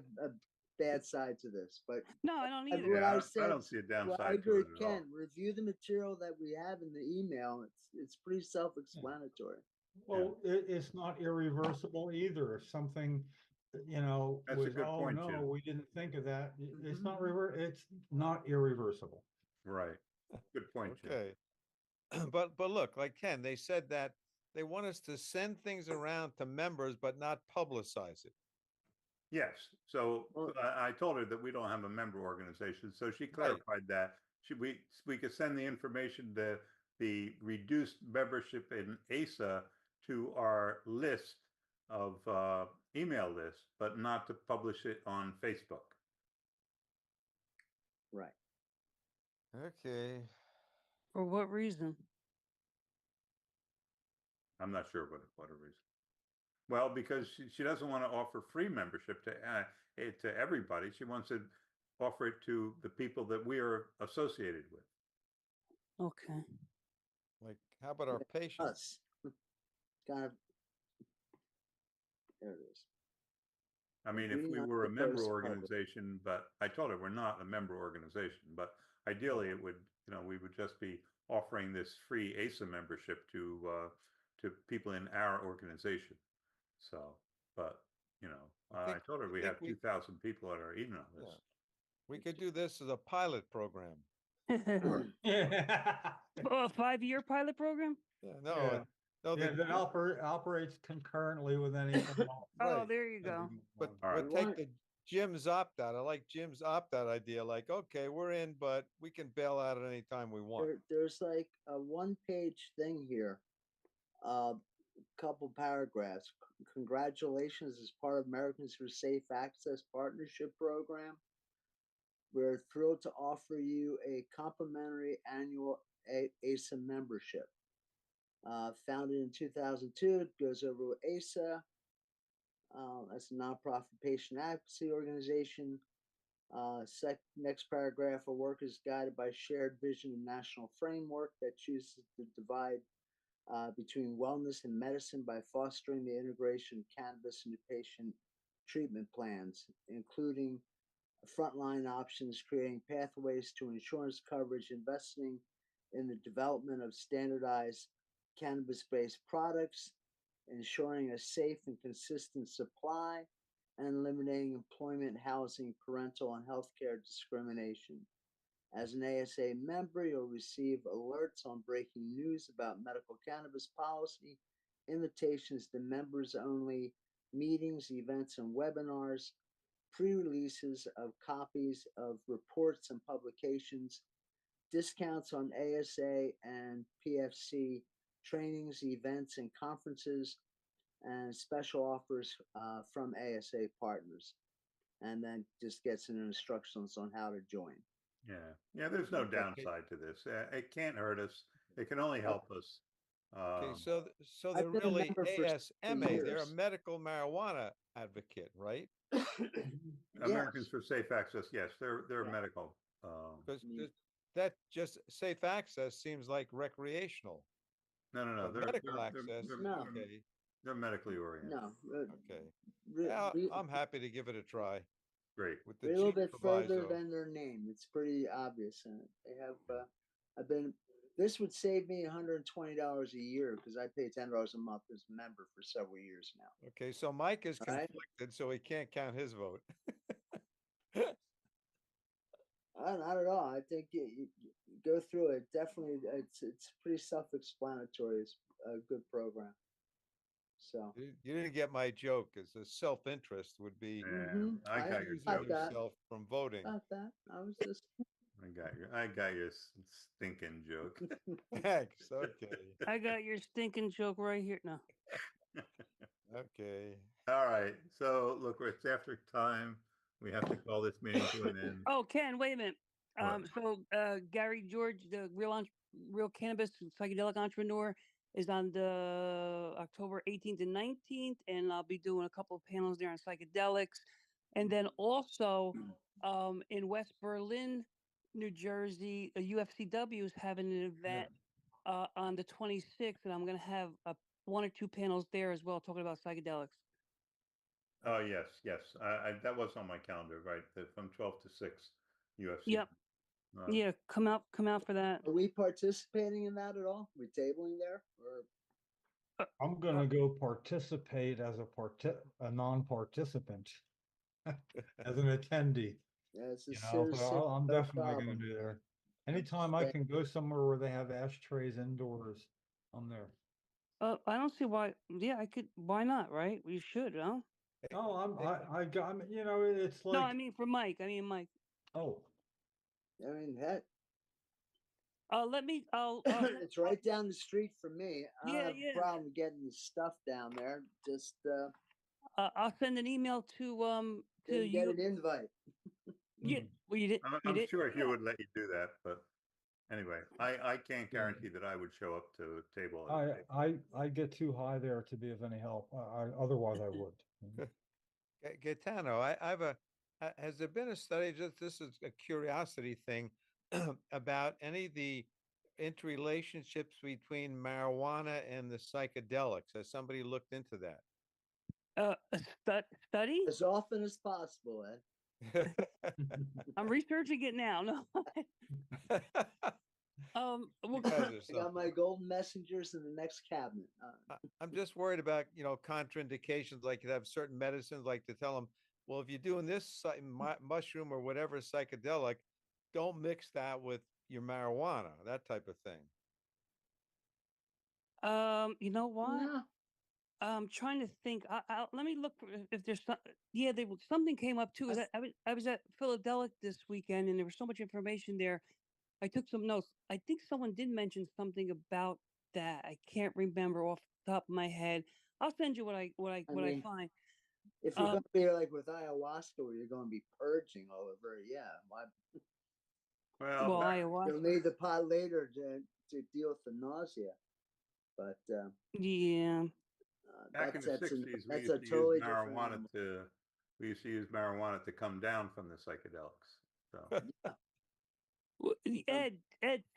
bad side to this, but No, I don't what either. I I said, don't see a downside I to agree it with at all. Ken. Review the material that we have in the email. It's pretty self-explanatory. Well, it's not irreversible either. If something, That's a was, good oh point, no, Jim. we didn't think of that. It's not it's not irreversible. Right. Good point, Jim. Okay. But look, like Ken, they said that they want us to send things around to members, but not publicize it. Yes. So Well- I told her that we don't have a member organization. So she clarified that. We could send the information, the reduced membership in ASA, to our list of email list, but not to publish it on Facebook. Right. Okay. For what reason? I'm not sure what a reason. Well, because she doesn't want to offer free membership to everybody. She wants to offer it to the people that we are associated with. Okay. Like, how about our patients? Us. Kind of. There it is. I mean, if Reading we on were a the member post public. organization, but I told her we're not a member organization, but ideally it would, we would just be offering this free ASA membership to people in our organization. So, but, I told her we have 2,000 people on our email list. Yeah. We could do this as a pilot program. Yeah. A 5-year pilot program? Yeah, no, Yeah. No, Yeah, the, that operates concurrently with anything else. Oh, right. there you go. But All right. but take want- the Jim's opt out. I like Jim's opt out idea. Like, okay, we're in, but we can bail out at any time we want. there's like a 1-page thing here. Couple paragraphs. Congratulations as part of Americans for Safe Access Partnership Program. We're thrilled to offer you a complimentary annual ASA membership. Founded in 2002, it goes over with ASA. That's a nonprofit patient advocacy organization. Next paragraph, our work is guided by shared vision and national framework that chooses to divide between wellness and medicine by fostering the integration of cannabis into patient treatment plans, including frontline options, creating pathways to insurance coverage, investing in the development of standardized cannabis-based products, ensuring a safe and consistent supply, and eliminating employment, housing, parental, and healthcare discrimination. As an ASA member, you'll receive alerts on breaking news about medical cannabis policy, invitations to members only meetings, events, and webinars, pre-releases of copies of reports and publications, discounts on ASA and PFC trainings, events, and conferences, and special offers from ASA partners. And then just gets some instructions on how to join. Yeah. Yeah. There's no Okay. downside to this. It can't hurt us. It can only help us. Okay, so I've they're been a really member for ASMA. They're a years. medical marijuana advocate, right? Americans Yes. for Safe Access. Yes, they're Yeah. medical. Because Mm. that just safe access seems like recreational. No, no, no. But medical access, No. okay, They're medically oriented. No, okay. re- Yeah, re- I'm happy to give it a try Great. with the read a little chief bit further proviso. than their name. It's pretty obvious in it. They have. This would save me $120 a year because I pay $10 a month as a member for several years now. Okay, so Mike is All right. conflicted, so he can't count his vote. Not at all. I think you go through it. Definitely, it's pretty self-explanatory. It's a good program. So You didn't get my joke, because the self-interest would be Yeah, I got your excusing got joke. that. himself from voting. about that, I was just I got your stinking joke. Thanks, okay, I got your stinking joke right here. No. okay. All right. So look, it's after time. We have to call this meeting to an end. Oh, Ken, wait a minute. What? Gary George, the real cannabis and psychedelic entrepreneur, is on the October 18th and 19th, and I'll be doing a couple of panels there on psychedelics, and then also in West Berlin, New Jersey, UFCW is having an event on the 26th, and I'm going to have 1 or 2 panels there as well, talking about psychedelics. Oh yes, yes. That was on my calendar, right? From 12 to 6, UFC. Yep. Yeah, come out for that. Are we participating in that at all? We tabling there, or I'm gonna go participate as a non-participant, as an attendee. yeah, it's a You know, serious, so I'm no definitely gonna problem. be there. Anytime I can go somewhere where they have ashtrays indoors, I'm there. I don't see why. Yeah, I could. Why not? Right? We should. No. Oh, I got, you know, it's like, No, I mean for Mike. Mike. oh, I mean, heck, Let me. I'll. it's right down the street from me. I don't Yeah, have yeah. a problem getting the stuff down there. Just I'll send an email to didn't get you. an invite. Yeah. Well, you did. I'm You did. sure Yeah. he would let you do that, but anyway, I can't guarantee that I would show up to a table. at a table. I get too high there to be of any help. Otherwise I would. Gaetano, has there been a study, just this is a curiosity thing, about any of the interrelationships between marijuana and the psychedelics? Has somebody looked into that? A study. As often as possible, Ed. I'm researching it now. No. Well, You guys are I got something. my golden messengers in the next cabinet. I'm just worried about, contraindications, like you have certain medicines, like to tell them, well, if you're doing this mushroom or whatever psychedelic, don't mix that with your marijuana, that type of thing. You know what? No. I'm trying to think. Let me look if there's some. Yeah, something came up too. I was at Philadelphia this weekend, and there was so much information there. I took some notes. I think someone did mention something about that. I can't remember off the top of my head. I'll send you I what I mean, find. if you're Um, going to be like with ayahuasca, where you're going to be purging all over, yeah, why, Well, well, back, you'll ayahuasca. need the pot later to deal with the nausea. But Yeah. back in the '60s, we that's a used to use totally different marijuana animal. we used to use marijuana to come down from the psychedelics. So Ed,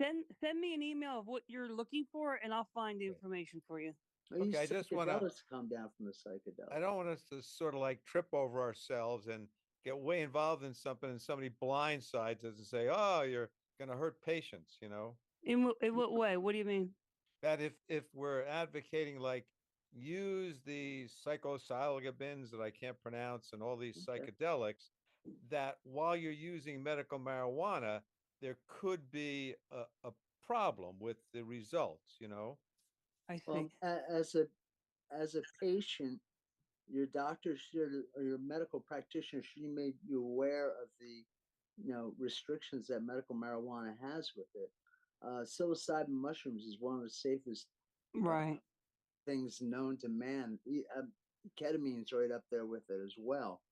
send me an email of what you're looking for, and I'll find the information for you. I use Okay, I just wanna- psychedelics to come down from the I psychedelics. don't want us to sort of like trip over ourselves and get way involved in something and somebody blindsides us and say, "Oh, you're going to hurt patients," you know? In what way? What do you mean? That if we're advocating like use these psilocybins that I can't pronounce and all these Okay. psychedelics, that while you're using medical marijuana, there could be a problem with the results, you know? I see. Well, as a patient, your doctor should, or your medical practitioner should make you aware of the, restrictions that medical marijuana has with it. Psilocybin mushrooms is one of the safest Right. things known to man. Ketamine's right up there with it as well.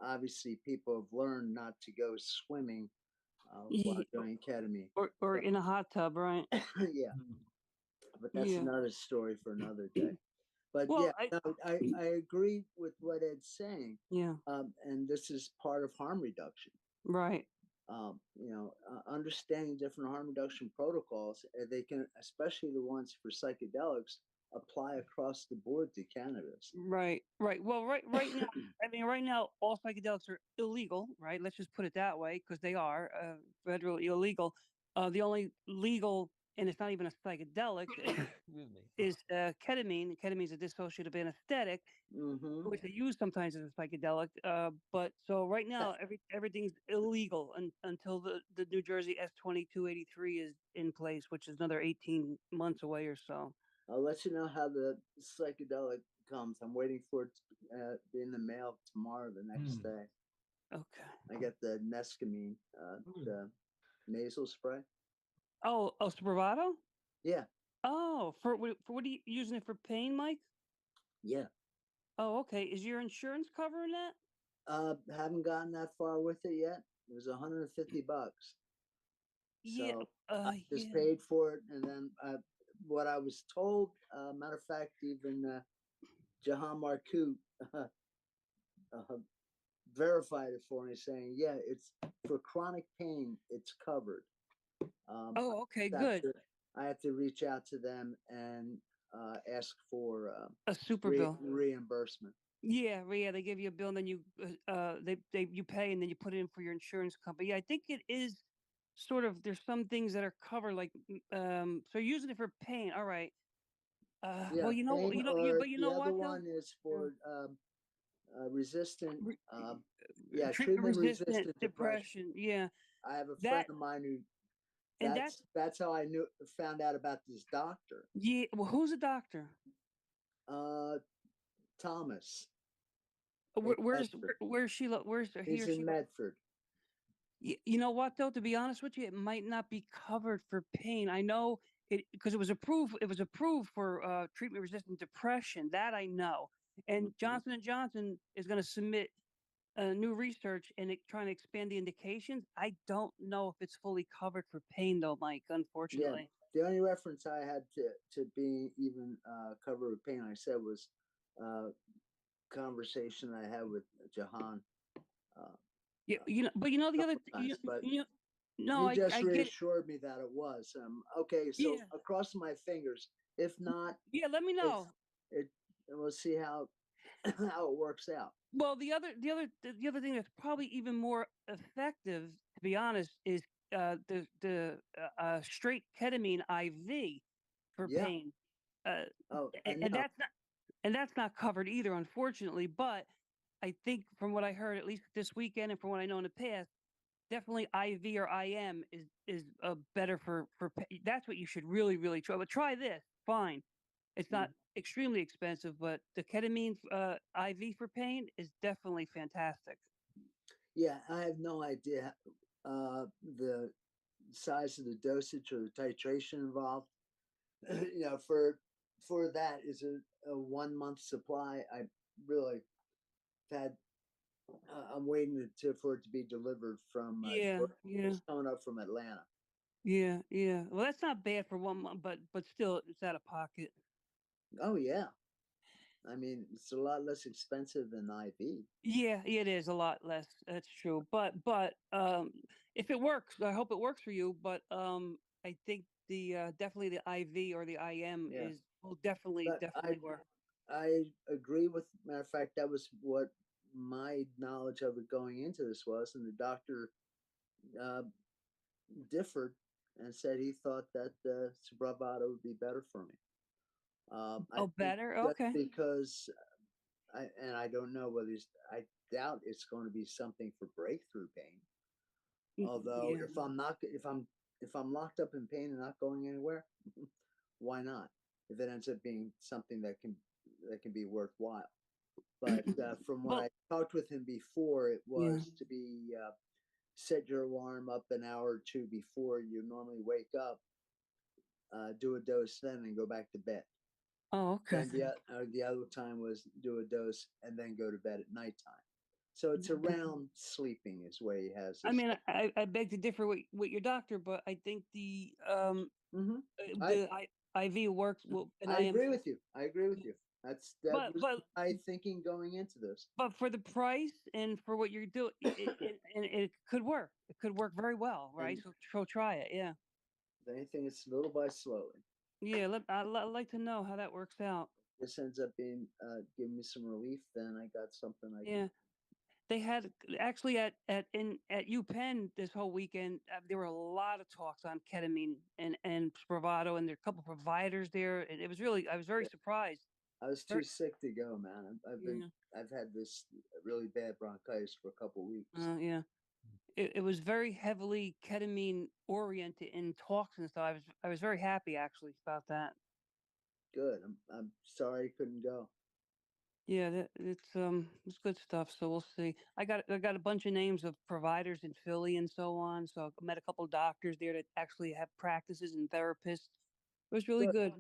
Obviously, people have learned not to go swimming while Ye- doing ketamine. or in a hot tub, right? Yeah, but that's Yeah. another story for another day. But Well, yeah, no, I agree with what Ed's saying. Yeah. And this is part of harm reduction. Right. Understanding different harm reduction protocols, they can, especially the ones for psychedelics, apply across the board to cannabis. Right. Right. Well, right now, I mean, right now, all psychedelics are illegal, right? Let's just put it that way, because they are federally illegal. The only legal, and it's not even a psychedelic, Excuse me. is ketamine. Ketamine is a dissociative anesthetic, Mm-hmm. which they use sometimes as a psychedelic. But so right now, everything's illegal until the New Jersey S2283 is in place, which is another 18 months away or so. I'll let you know how the psychedelic comes. I'm waiting for it to be in the mail tomorrow, the next day. Okay. I get the Nescamine, the nasal spray. Oh, Spravato? Yeah, Oh, for what are you using it for pain, Mike? yeah. Oh, okay. Is your insurance covering that? Haven't gotten that far with it yet. It was $150. Yeah. So I just Yeah. paid for it, and then what I was told, matter of fact, even Jahan Marcoux verified it for me, saying, "Yeah, it's for chronic pain. It's covered." Oh, okay. I have Good. to, I have to reach out to them and ask for A super bill. reimbursement. Yeah, yeah. They give you a bill, and then you pay, and then you put it in for your insurance company. Yeah, I think it is sort of. There's some things that are covered, like So you're using it for pain. All right. Yeah, Well, pain, or but you the know other what though? one is for resistant, Re- treatment resistant resistant depression. depression. Yeah, I have a friend that of mine who and that's how I found out about this doctor, yeah. Well, who's a doctor? Thomas. Where's Medford. where's Sheila? Where's he He's or in she? Medford. You know what though? To be honest with you, it might not be covered for pain. I know it because it was approved. It was approved for treatment-resistant depression. That I know. And Mhm. Johnson and Johnson is going to submit new research and trying to expand the indications. I don't know if it's fully covered for pain though, Mike. Yeah, Unfortunately. the only reference I had to being even covered with pain, I said, was conversation I had with Jahan. Yeah, but the other, Times, but no, he just I get it. reassured me that it was. Okay, so Yeah. across my fingers. If not, Yeah, let me know. we'll see how how it works out. Well, the other thing that's probably even more effective, to be honest, is the straight ketamine IV for Yeah. pain. Oh, And that's not covered either, unfortunately. But I think from what I heard, at least this weekend, and from what I know in the past, definitely IV or IM is better for that's what you should really try. But try this. fine. It's not extremely expensive, but the ketamine IV for pain is definitely fantastic. Yeah, I have no idea the size of the dosage or the titration involved. You know, for that is a 1 month supply. I really had. I'm waiting for it to be delivered from. Yeah, yeah, It's coming up from Atlanta. yeah, yeah. Well, that's not bad for 1 month, but still, it's out of pocket. Oh yeah, I mean it's a lot less expensive than IV. Yeah, it is a lot less. That's true. But if it works, I hope it works for you. But I think the definitely the IV or the IM Yeah. will definitely But work. I agree with. Matter of fact, that was what my knowledge of it going into this was, and the doctor uh, differed and said he thought that Supravado would be better for me. I Oh, think better. just Okay. because I don't know whether I doubt it's going to be something for breakthrough pain. Although Yeah. if I'm locked up in pain and not going anywhere, why not? If it ends up being something that can be worthwhile. But from what Well, I talked with him before, it yeah. was to be set your alarm up an hour or two before you normally wake up, do a dose then, and go back to bed. Oh, okay. Then the other time was do a dose and then go to bed at nighttime. So it's Okay. around sleeping is where he has. I This. mean, I beg to differ with your doctor, but I think the Mhm. the IV works. Well, and I I am. agree with you. I agree with you. That was But my thinking going into this. but for the price and for what you're doing, it could work. It could work very well, right? And So try it. Yeah. if anything, it's little by slowly. Yeah. I'd like to know how that works out. This ends up being giving me some relief. Then I got something I Yeah. can. They had actually at UPenn this whole weekend. There were a lot of talks on ketamine and Spravato, and there are a couple providers there, and it was really I was very surprised. I was too sick to go, man. Yeah. I've had this really bad bronchitis for a couple weeks. Yeah. It was very heavily ketamine oriented in talks and stuff. I was very happy actually about that. Good. I'm sorry I couldn't go. Yeah, it's good stuff. So we'll see. I got a bunch of names of providers in Philly and so on. So I met a couple of doctors there that actually have practices and therapists. It was really good.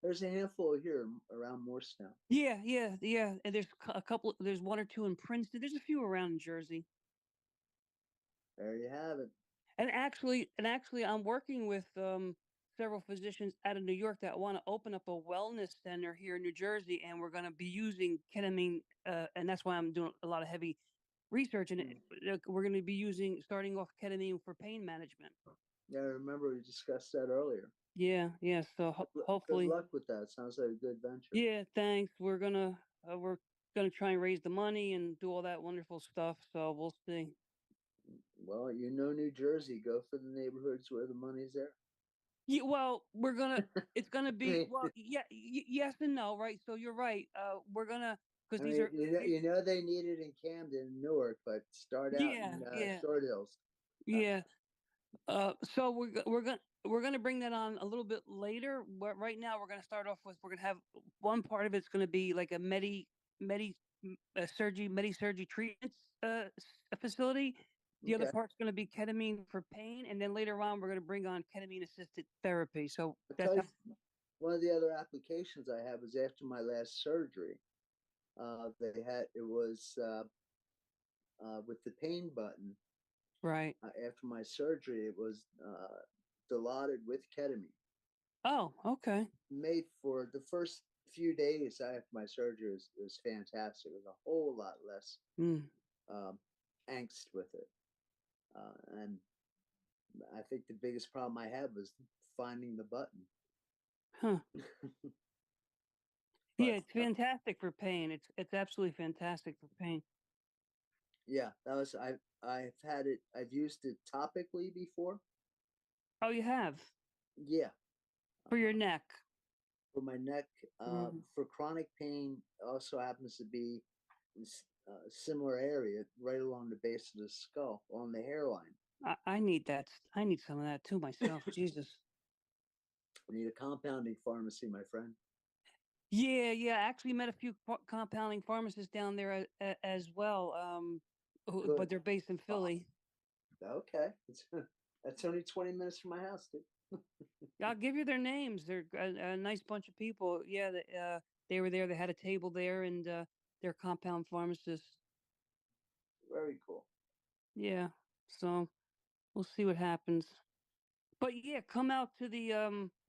There's a handful here around Morristown. Yeah, yeah, yeah. And there's a couple. There's one or two in Princeton. There's a few around in Jersey. There you have it. And actually, I'm working with several physicians out of New York that want to open up a wellness center here in New Jersey, and we're going to be using ketamine, and that's why I'm doing a lot of heavy research in it. We're going to be starting off ketamine for pain management. Yeah, I remember we discussed that earlier. Yeah, yeah. So hopefully, good luck with that. Sounds like a good venture. yeah. Thanks. We're gonna try and raise the money and do all that wonderful stuff. So we'll see. Well, you know New Jersey. Go for the neighborhoods where the money's there. Yeah, well, it's gonna be, well, yeah, yes and no, right? So you're right. We're gonna, because these are, you know they need it in Camden, Newark, but start out in Short Hills. Yeah. So we're gonna bring that on a little bit later. But right now we're gonna start off with, we're gonna have one part of it's gonna be like a medi surgery treatment facility. The other part's going to be ketamine for pain, and then later on we're going to bring on ketamine-assisted therapy. So that's one of the other applications I have is after my last surgery. It was with the pain button. Right. After my surgery, it was dilaudid with ketamine. Oh, okay. Made for the first few days after my surgery was fantastic. It was a whole lot less angst with it. And I think the biggest problem I had was finding the button. Huh. Yeah, it's fantastic for pain. It's absolutely fantastic for pain. Yeah, I've had it. I've used it topically before. Oh, you have? Yeah. For your neck. For my neck, for chronic pain, also happens to be similar area right along the base of the skull, on the hairline. I need that. I need some of that too myself. Jesus. We need a compounding pharmacy, my friend. Yeah, yeah. I actually met a few compounding pharmacists down there as well. But Good. they're based in Philly. Okay. That's only 20 minutes from my house, dude. I'll give you their names. They're a nice bunch of people. Yeah, they were there. They had a table there, and they're compound pharmacists. Very cool. Yeah. So we'll see what happens. But yeah, come out to the.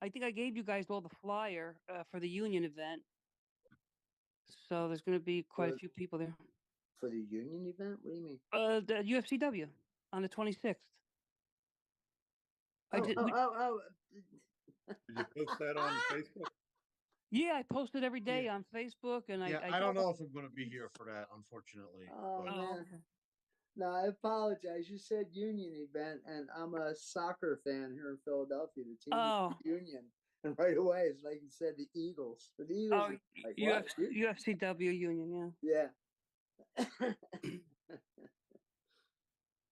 I think I gave you guys all the flyer for the union event. So there's going to be quite a For- few people there. For the union event? What do you mean? The UFCW on the 26th. I Oh, did. Did you post that on Facebook? Yeah, I post it every day Yeah. on Facebook, and Yeah, I I don't tell- know if I'm going to be here for that, unfortunately. Oh, but- Oh, man. okay. No, I apologize. You said union event, and I'm a soccer fan here in Philadelphia. The team Oh. is Union, and right away it's like you said, the Eagles. But the Eagles, Oh, are like what? UFCW union. Yeah.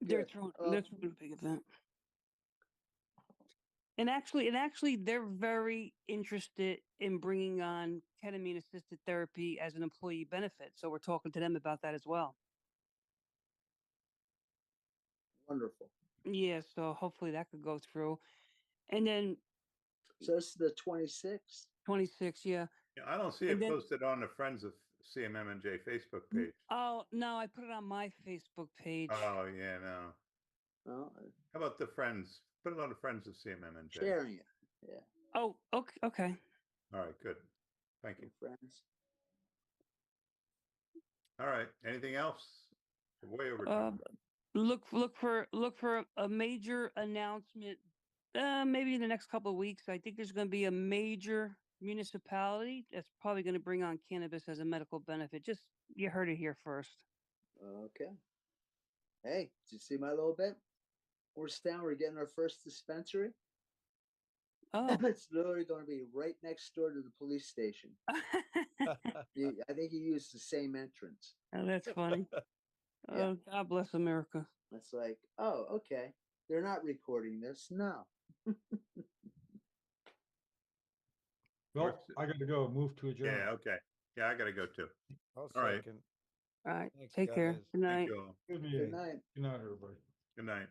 They're Good. throwing. Well, They're throwing a big event. And actually, they're very interested in bringing on ketamine assisted therapy as an employee benefit. So we're talking to them about that as well. wonderful. Yeah. So hopefully that could go through. And then So this is the 26th. 26. Yeah. Yeah, I don't see And it then- posted on the Friends of CMMNJ Facebook page. Oh no, I put it on my Facebook page. Oh, yeah, no. Well, How about the Friends? Put it on the Friends of CMMNJ. sharing it. Yeah, Oh, okay. Okay. All right, good. Thank you. friends. All right, anything else? We're way over Uh, time. look for a major announcement. Maybe in the next couple of weeks. I think there's going to be a major municipality that's probably going to bring on cannabis as a medical benefit. Just you heard it here first. Okay. Hey, did you see my little bit? We're down. We're getting our first dispensary. Oh, It's literally going to be right next door to the police station. I think you used the same entrance. oh that's funny. Yeah. Oh, God bless America. It's like, oh, okay. They're not recording this. No. Well, Mark, I gotta go, move to adjourn. Yeah, okay. Yeah, I gotta go too. I'll All right. second. All right, Thanks, take care. guys. Good Thank night. you all. Good Good meeting. night. Good night, everybody. Good night.